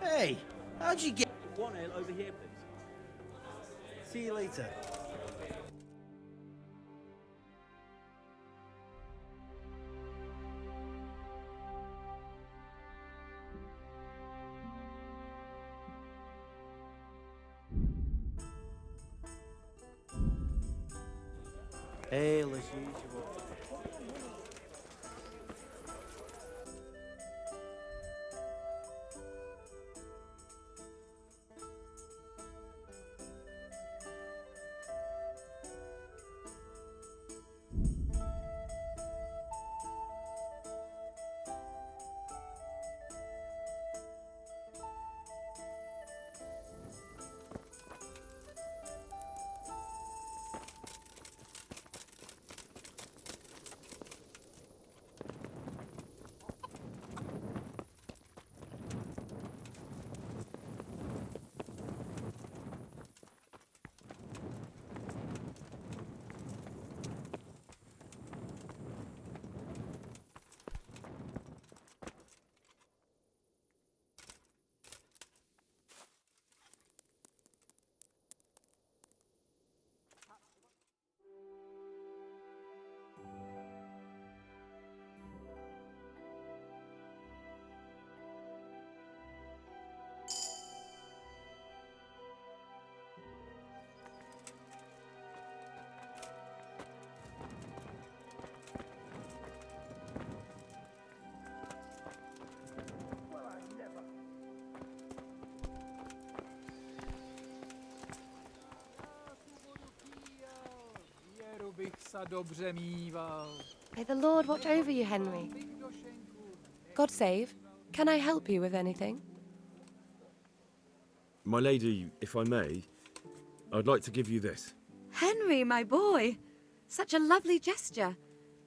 Hey, how'd you get... One ale over here, please. See you later. Ale as usual. May the Lord watch over you, Henry. God save. Can I help you with anything? My lady, if I may, I'd like to give you this. Henry, my boy! Such a lovely gesture.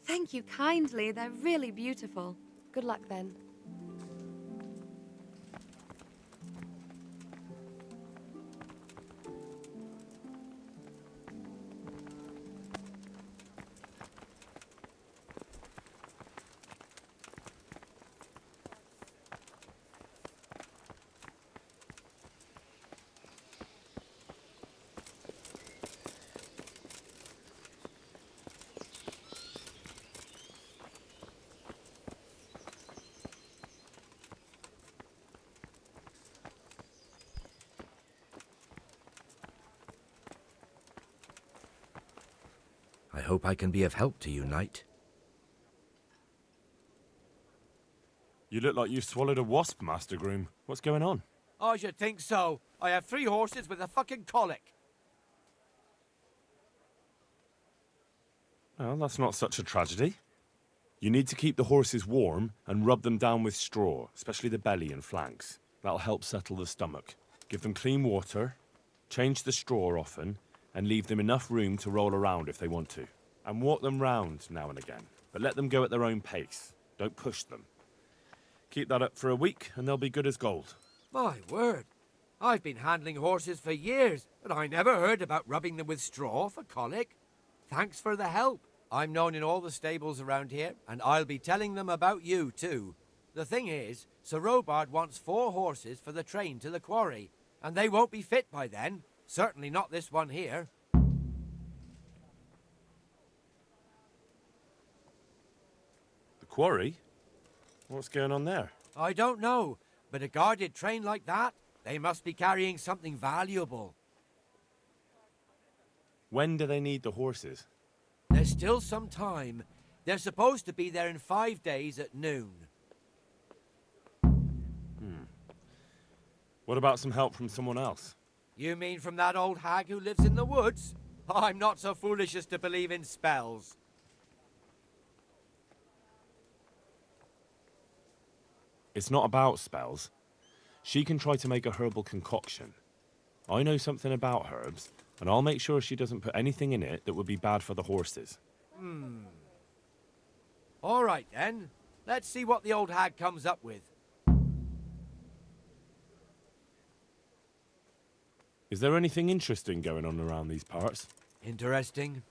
Thank you kindly. They're really beautiful. Good luck then. I hope I can be of help to you, knight. You look like you swallowed a wasp, Master Groom. What's going on? I should think so. I have 3 horses with a fucking colic. Well, that's not such a tragedy. You need to keep the horses warm and rub them down with straw, especially the belly and flanks. That'll help settle the stomach. Give them clean water, change the straw often, and leave them enough room to roll around if they want to. And walk them round now and again, but let them go at their own pace. Don't push them. Keep that up for a week, and they'll be good as gold. My word. I've been handling horses for years, but I never heard about rubbing them with straw for colic. Thanks for the help. I'm known in all the stables around here, and I'll be telling them about you, too. The thing is, Sir Robard wants 4 horses for the train to the quarry, and they won't be fit by then. Certainly not this one here. The quarry? What's going on there? I don't know, but a guarded train like that, they must be carrying something valuable. When do they need the horses? There's still some time. They're supposed to be there in 5 days at noon. What about some help from someone else? You mean from that old hag who lives in the woods? I'm not so foolish as to believe in spells. It's not about spells. She can try to make a herbal concoction. I know something about herbs, and I'll make sure she doesn't put anything in it that would be bad for the horses. All right, then. Let's see what the old hag comes up with. Is there anything interesting going on around these parts? Interesting?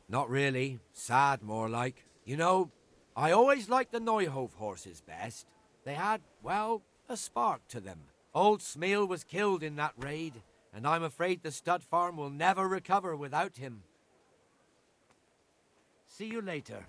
Not really. Sad, more like. You know, I always liked the Neuhof horses best. They had, well, a spark to them. Old Smeal was killed in that raid, and I'm afraid the stud farm will never recover without him. See you later.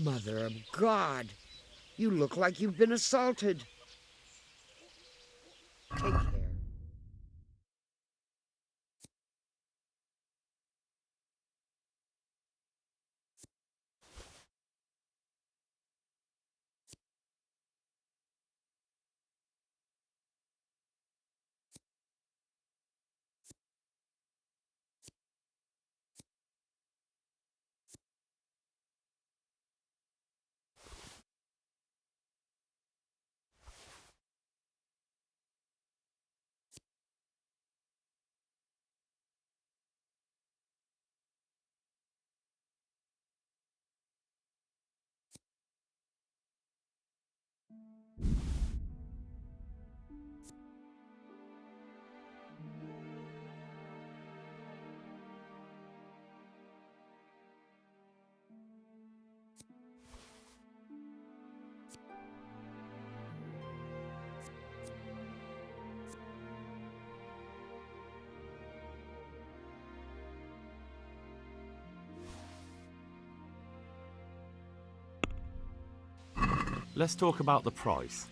Mother of God! You look like you've been assaulted. Take care. Let's talk about the price.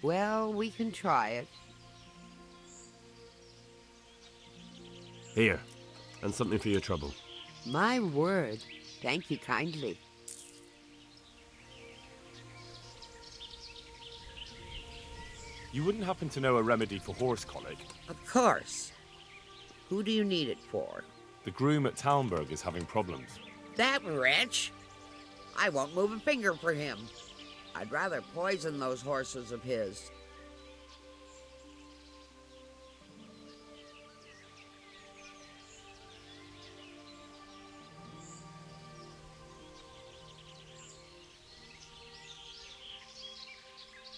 Well, we can try it. Here, and something for your trouble. My word. Thank you kindly. You wouldn't happen to know a remedy for horse colic? Of course. Who do you need it for? The groom at Talmberg is having problems. That wretch? I won't move a finger for him. I'd rather poison those horses of his.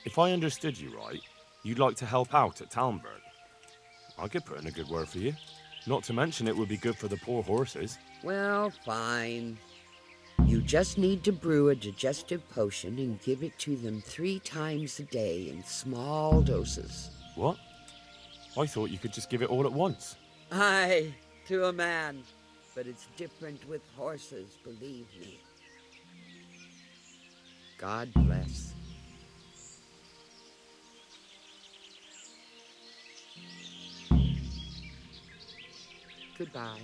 If I understood you right, you'd like to help out at Talmberg. I could put in a good word for you. Not to mention it would be good for the poor horses. Well, fine. You just need to brew a digestive potion and give it to them 3 times a day in small doses. What? I thought you could just give it all at once. Aye, to a man. But it's different with horses, believe me. God bless. Goodbye.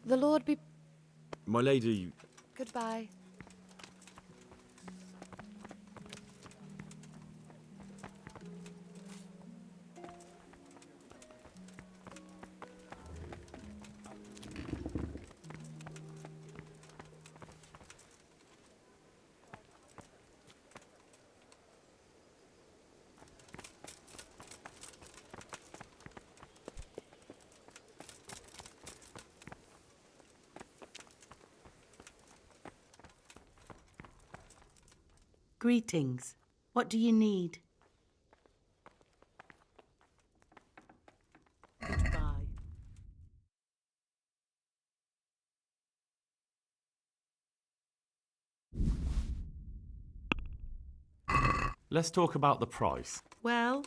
The Lord be... My lady... Goodbye. Greetings. What do you need? Goodbye. Let's talk about the price. Well?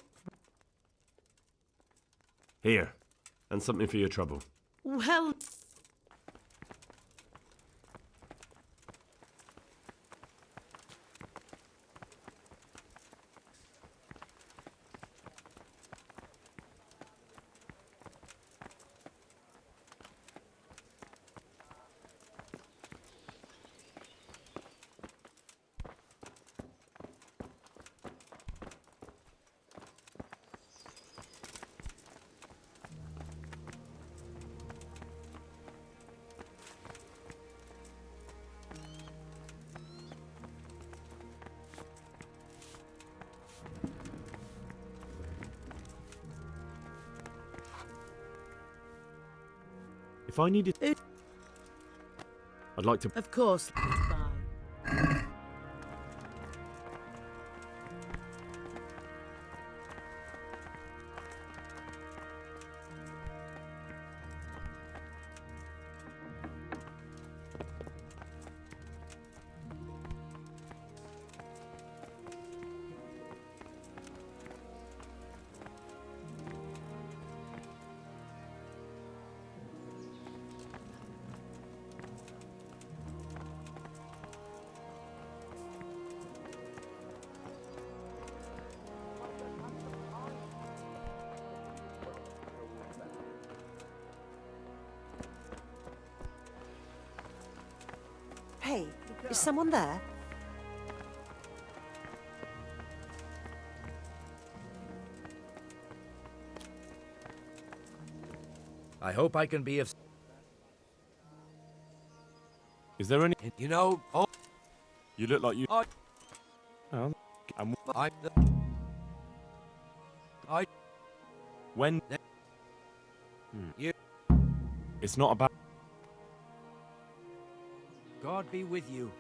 Here, and something for your trouble. Well... If I needed... I'd like to... Of course. Goodbye. Hey, is someone there? I hope I can be of... Is there any... You know... Oh, You look like you... I... Oh, and I... I... when... You... It's not about... God be with you.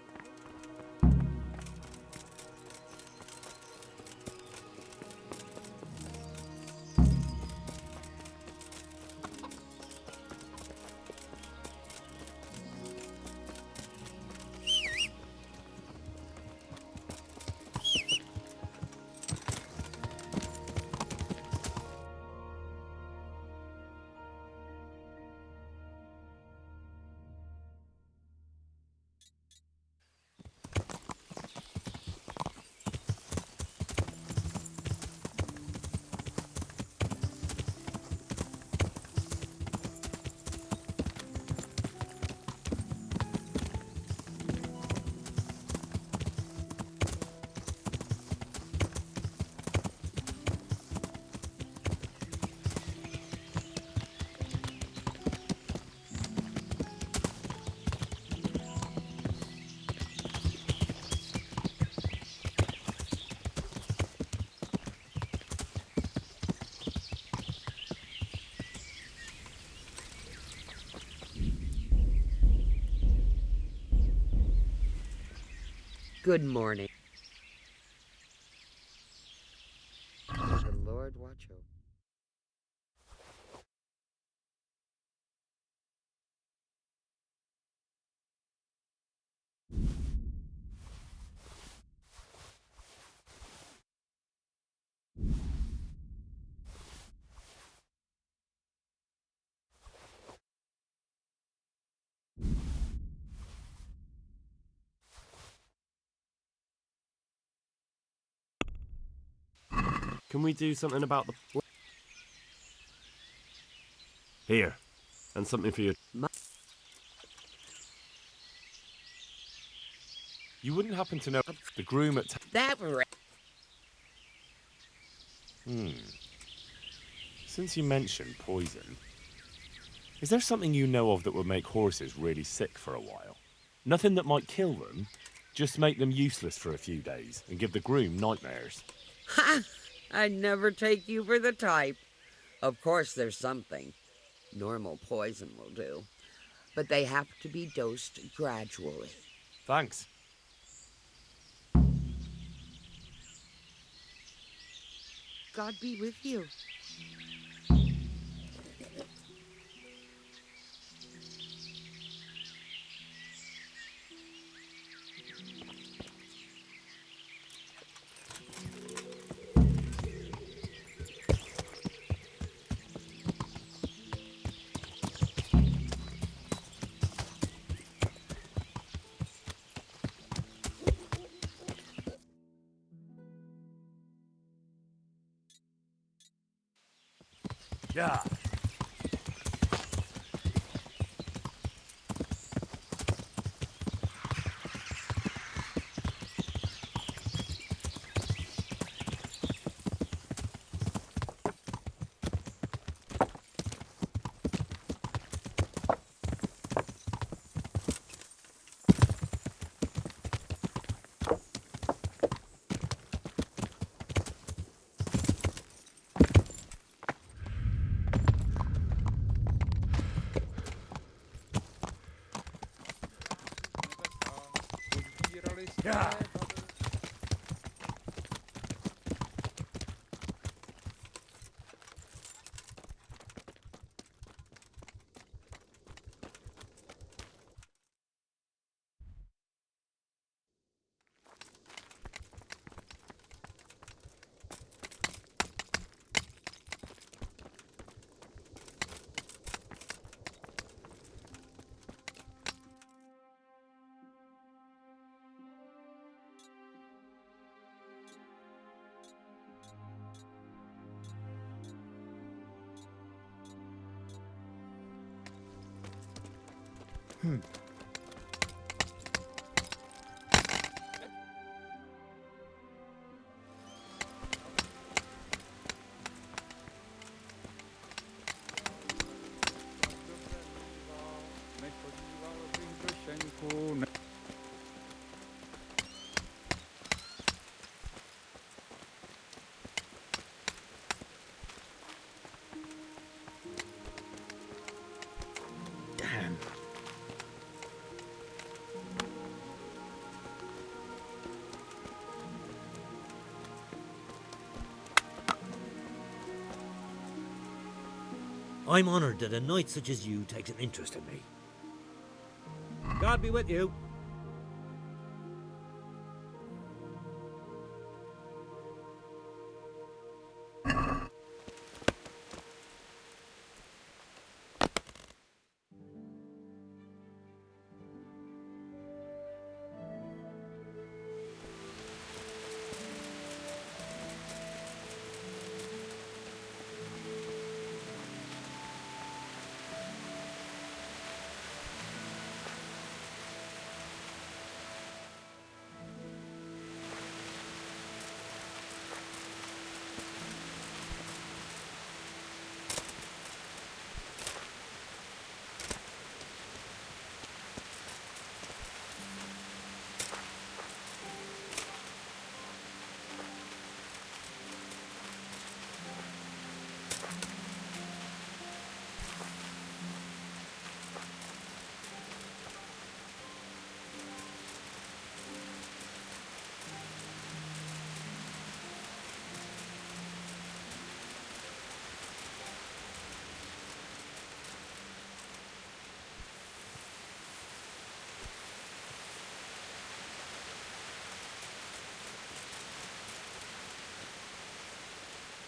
Good morning. The Lord watch over. Can we do something about the... Here. And something for you. You wouldn't happen to know the groom at... That... Since you mentioned poison, is there something you know of that would make horses really sick for a while? Nothing that might kill them, just make them useless for a few days and give the groom nightmares. Ha! I'd never take you for the type. Of course there's something. Normal poison will do. But they have to be dosed gradually. Thanks. God be with you. Yeah. Yeah. Damn. I'm honored that a knight such as you takes an interest in me. God be with you.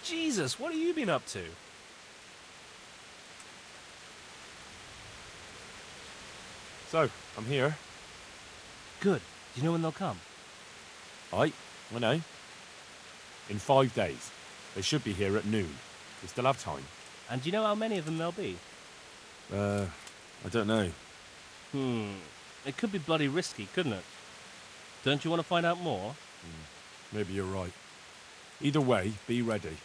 Jesus, what have you been up to? So, I'm here. Good. Do you know when they'll come? I know. In 5 days. They should be here at noon. We still have time. And do you know how many of them there'll be? I don't know. It could be bloody risky, couldn't it? Don't you want to find out more? Maybe you're right. Either way, be ready.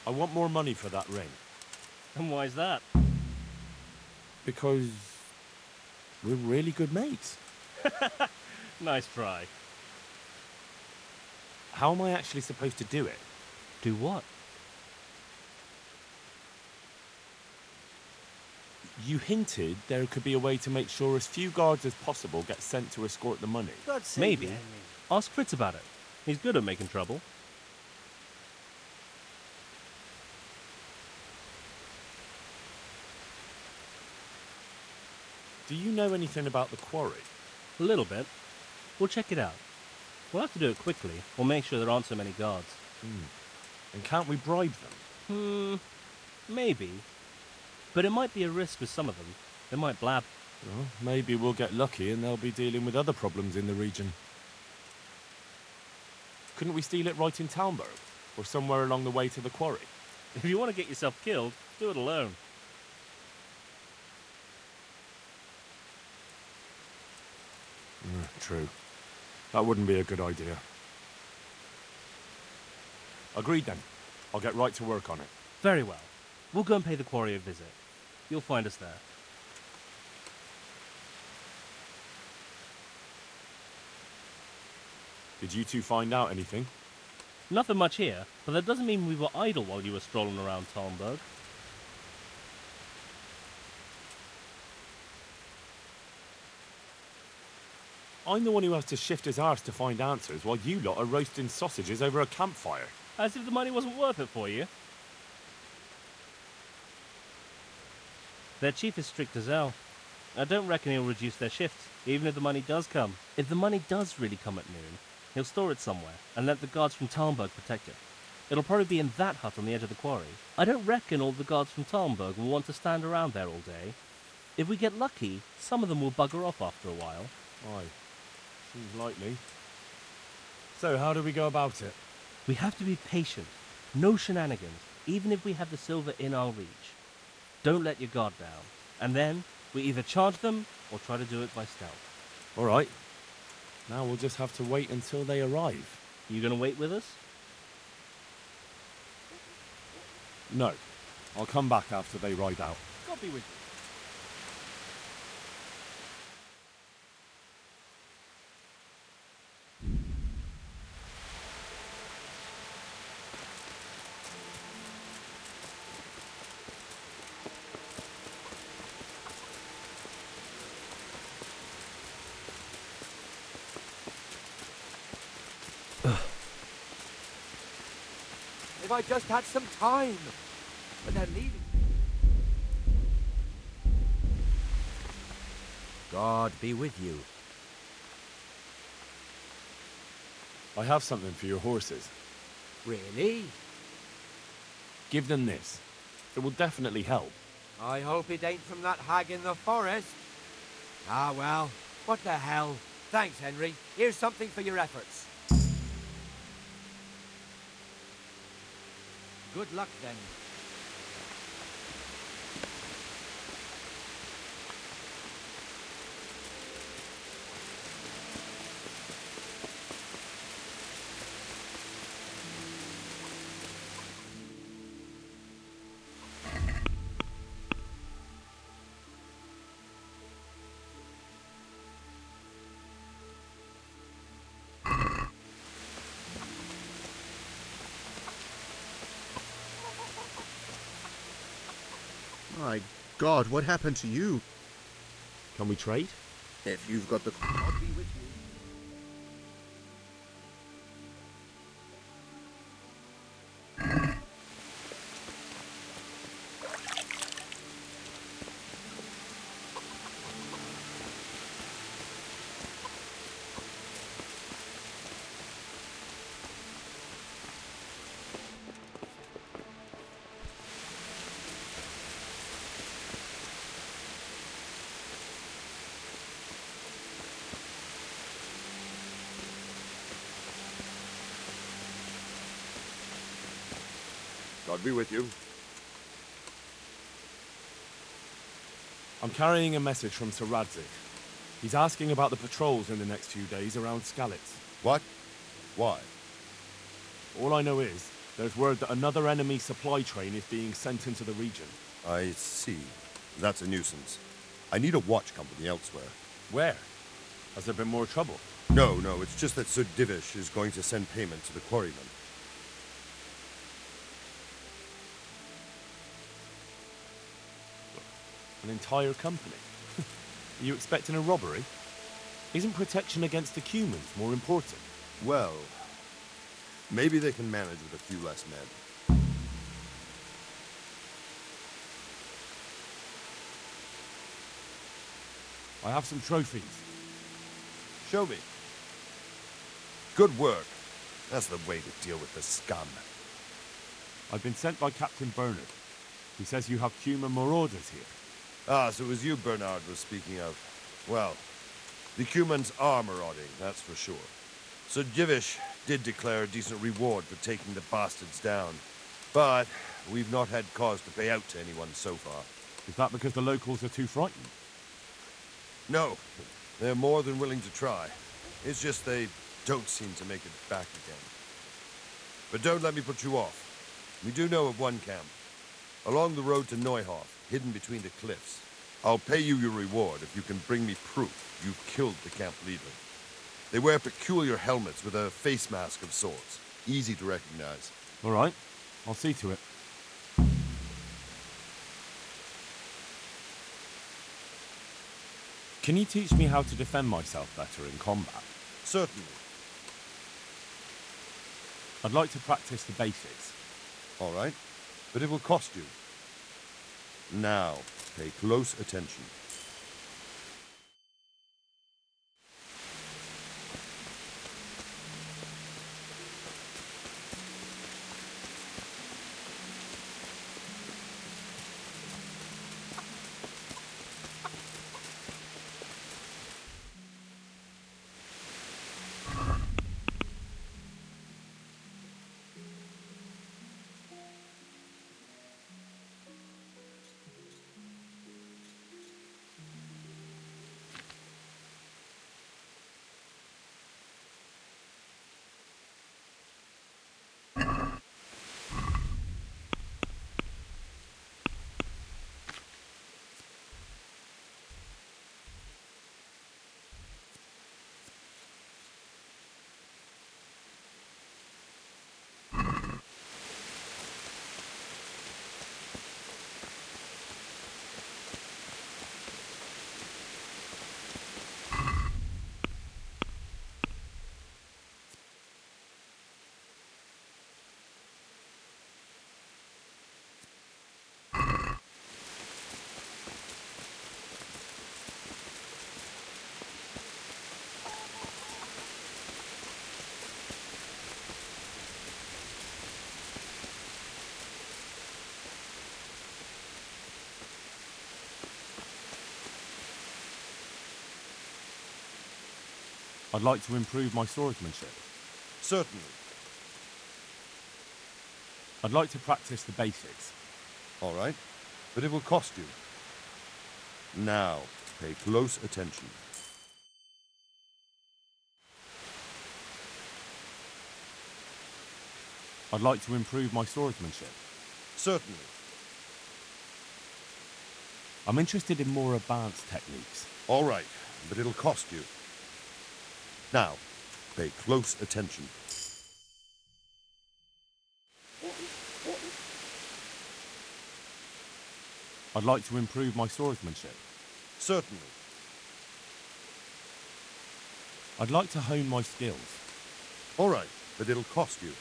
I want more money for that ring. And why is that? Because we're really good mates. Nice try. How am I actually supposed to do it? Do what? You hinted there could be a way to make sure as few guards as possible get sent to escort the money. Maybe. Ask Fritz about it. He's good at making trouble. Do you know anything about the quarry? A little bit. We'll check it out. We'll have to do it quickly. We'll make sure there aren't so many guards. And can't we bribe them? Maybe. But it might be a risk with some of them. They might blab. Well, maybe we'll get lucky and they'll be dealing with other problems in the region. Couldn't we steal it right in Talmberg? Or somewhere along the way to the quarry? If you want to get yourself killed, do it alone. True. That wouldn't be a good idea. Agreed then. I'll get right to work on it. Very well. We'll go and pay the quarry a visit. You'll find us there. Did you two find out anything? Nothing much here, but that doesn't mean we were idle while you were strolling around Talmberg. I'm the one who has to shift his arse to find answers while you lot are roasting sausages over a campfire. As if the money wasn't worth it for you. Their chief is strict as hell. I don't reckon he'll reduce their shifts, even if the money does come. If the money does really come at noon, he'll store it somewhere and let the guards from Talmberg protect it. It'll probably be in that hut on the edge of the quarry. I don't reckon all the guards from Talmberg will want to stand around there all day. If we get lucky, some of them will bugger off after a while. Aye. Seems likely. So, how do we go about it? We have to be patient. No shenanigans, even if we have the silver in our reach. Don't let your guard down. And then, we either charge them, or try to do it by stealth. All right. Now we'll just have to wait until they arrive. You gonna wait with us? No. I'll come back after they ride out. God be with you. If I just had some time. But they're leaving. God be with you. I have something for your horses. Really? Give them this. It will definitely help. I hope it ain't from that hag in the forest. Ah, well, what the hell. Thanks, Henry. Here's something for your efforts. Good luck, then. My God, what happened to you? Can we trade? If you've got the... I'll be with you. God be with you. I'm carrying a message from Sir Radzig. He's asking about the patrols in the next few days around Skalitz. What? Why? All I know is, there's word that another enemy supply train is being sent into the region. I see. That's a nuisance. I need a watch company elsewhere. Where? Has there been more trouble? No, it's just that Sir Divish is going to send payment to the quarrymen. An entire company? Are you expecting a robbery? Isn't protection against the Cumans more important? Well, maybe they can manage with a few less men. I have some trophies. Show me. Good work. That's the way to deal with the scum. I've been sent by Captain Bernard. He says you have Cuman marauders here. Ah, so it was you Bernard was speaking of. Well, the Cumans are marauding, that's for sure. Sir Divish did declare a decent reward for taking the bastards down. But we've not had cause to pay out to anyone so far. Is that because the locals are too frightened? No, they're more than willing to try. It's just they don't seem to make it back again. But don't let me put you off. We do know of one camp. Along the road to Neuhof, hidden between the cliffs. I'll pay you your reward if you can bring me proof you've killed the camp leader. They wear peculiar helmets with a face mask of sorts. Easy to recognize. All right, I'll see to it. Can you teach me how to defend myself better in combat? Certainly. I'd like to practice the basics. All right, but it will cost you. Now, pay close attention. I'd like to improve my swordsmanship. Certainly. I'd like to practice the basics. All right, but it will cost you. Now, pay close attention. I'd like to improve my swordsmanship. Certainly. I'm interested in more advanced techniques. All right, but it'll cost you. Now, pay close attention. I'd like to improve my swordsmanship. Certainly. I'd like to hone my skills. All right, but it'll cost you.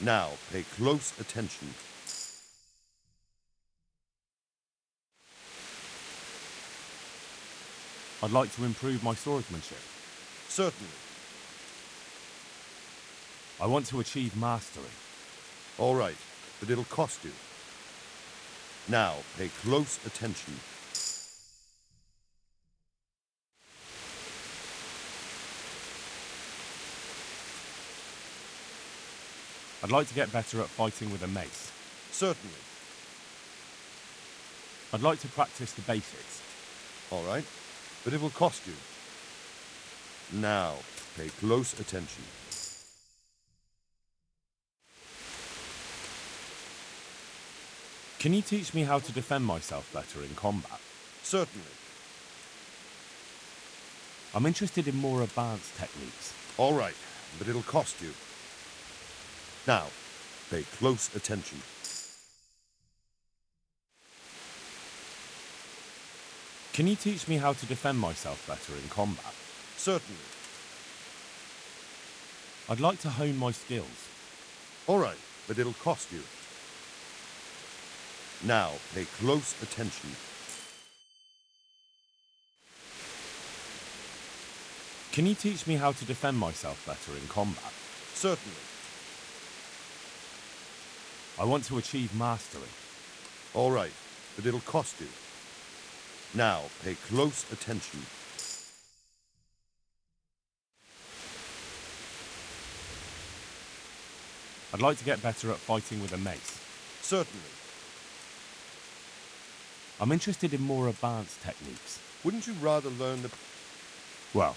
Now, pay close attention. I'd like to improve my swordsmanship. Certainly. I want to achieve mastery. All right, but it'll cost you. Now, pay close attention. I'd like to get better at fighting with a mace. Certainly. I'd like to practice the basics. All right, but it will cost you. Now, pay close attention. Can you teach me how to defend myself better in combat? Certainly. I'm interested in more advanced techniques. All right, but it'll cost you. Now, pay close attention. Can you teach me how to defend myself better in combat? Certainly. I'd like to hone my skills. All right, but it'll cost you. Now, pay close attention. Can you teach me how to defend myself better in combat? Certainly. I want to achieve mastery. All right, but it'll cost you. Now, pay close attention. I'd like to get better at fighting with a mace. Certainly. I'm interested in more advanced techniques. Wouldn't you rather learn the... Well,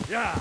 Yeah.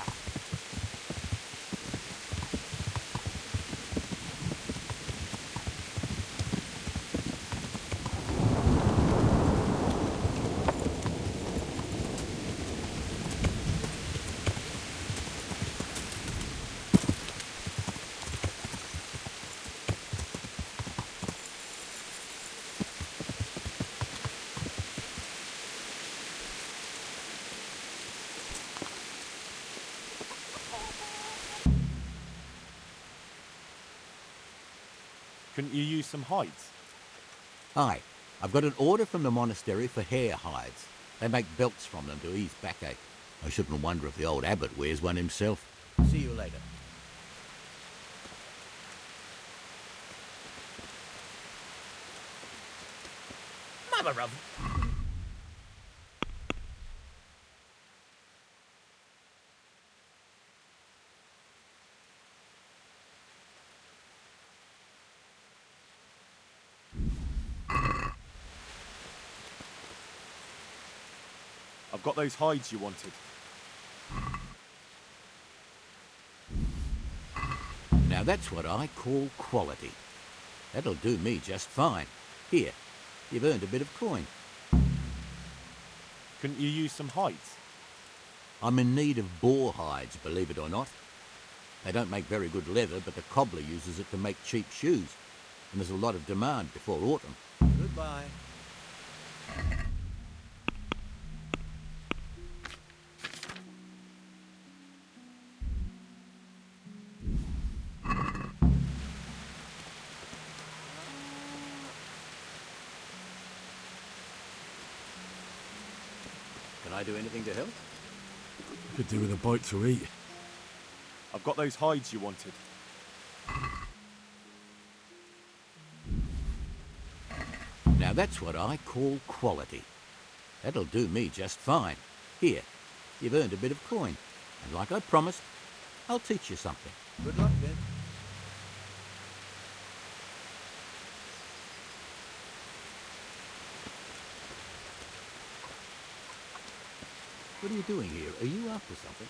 Couldn't you use some hides? Aye, I've got an order from the monastery for hare hides. They make belts from them to ease backache. I shouldn't wonder if the old abbot wears one himself. See you later. Mother of... I've got those hides you wanted. Now that's what I call quality. That'll do me just fine. Here, you've earned a bit of coin. Couldn't you use some hides? I'm in need of boar hides, believe it or not. They don't make very good leather, but the cobbler uses it to make cheap shoes. And there's a lot of demand before autumn. Goodbye. Can I do anything to help? Could do with a bite to eat. I've got those hides you wanted. Now that's what I call quality. That'll do me just fine. Here, you've earned a bit of coin. And like I promised, I'll teach you something. Good luck then. What are you doing here? Are you after something?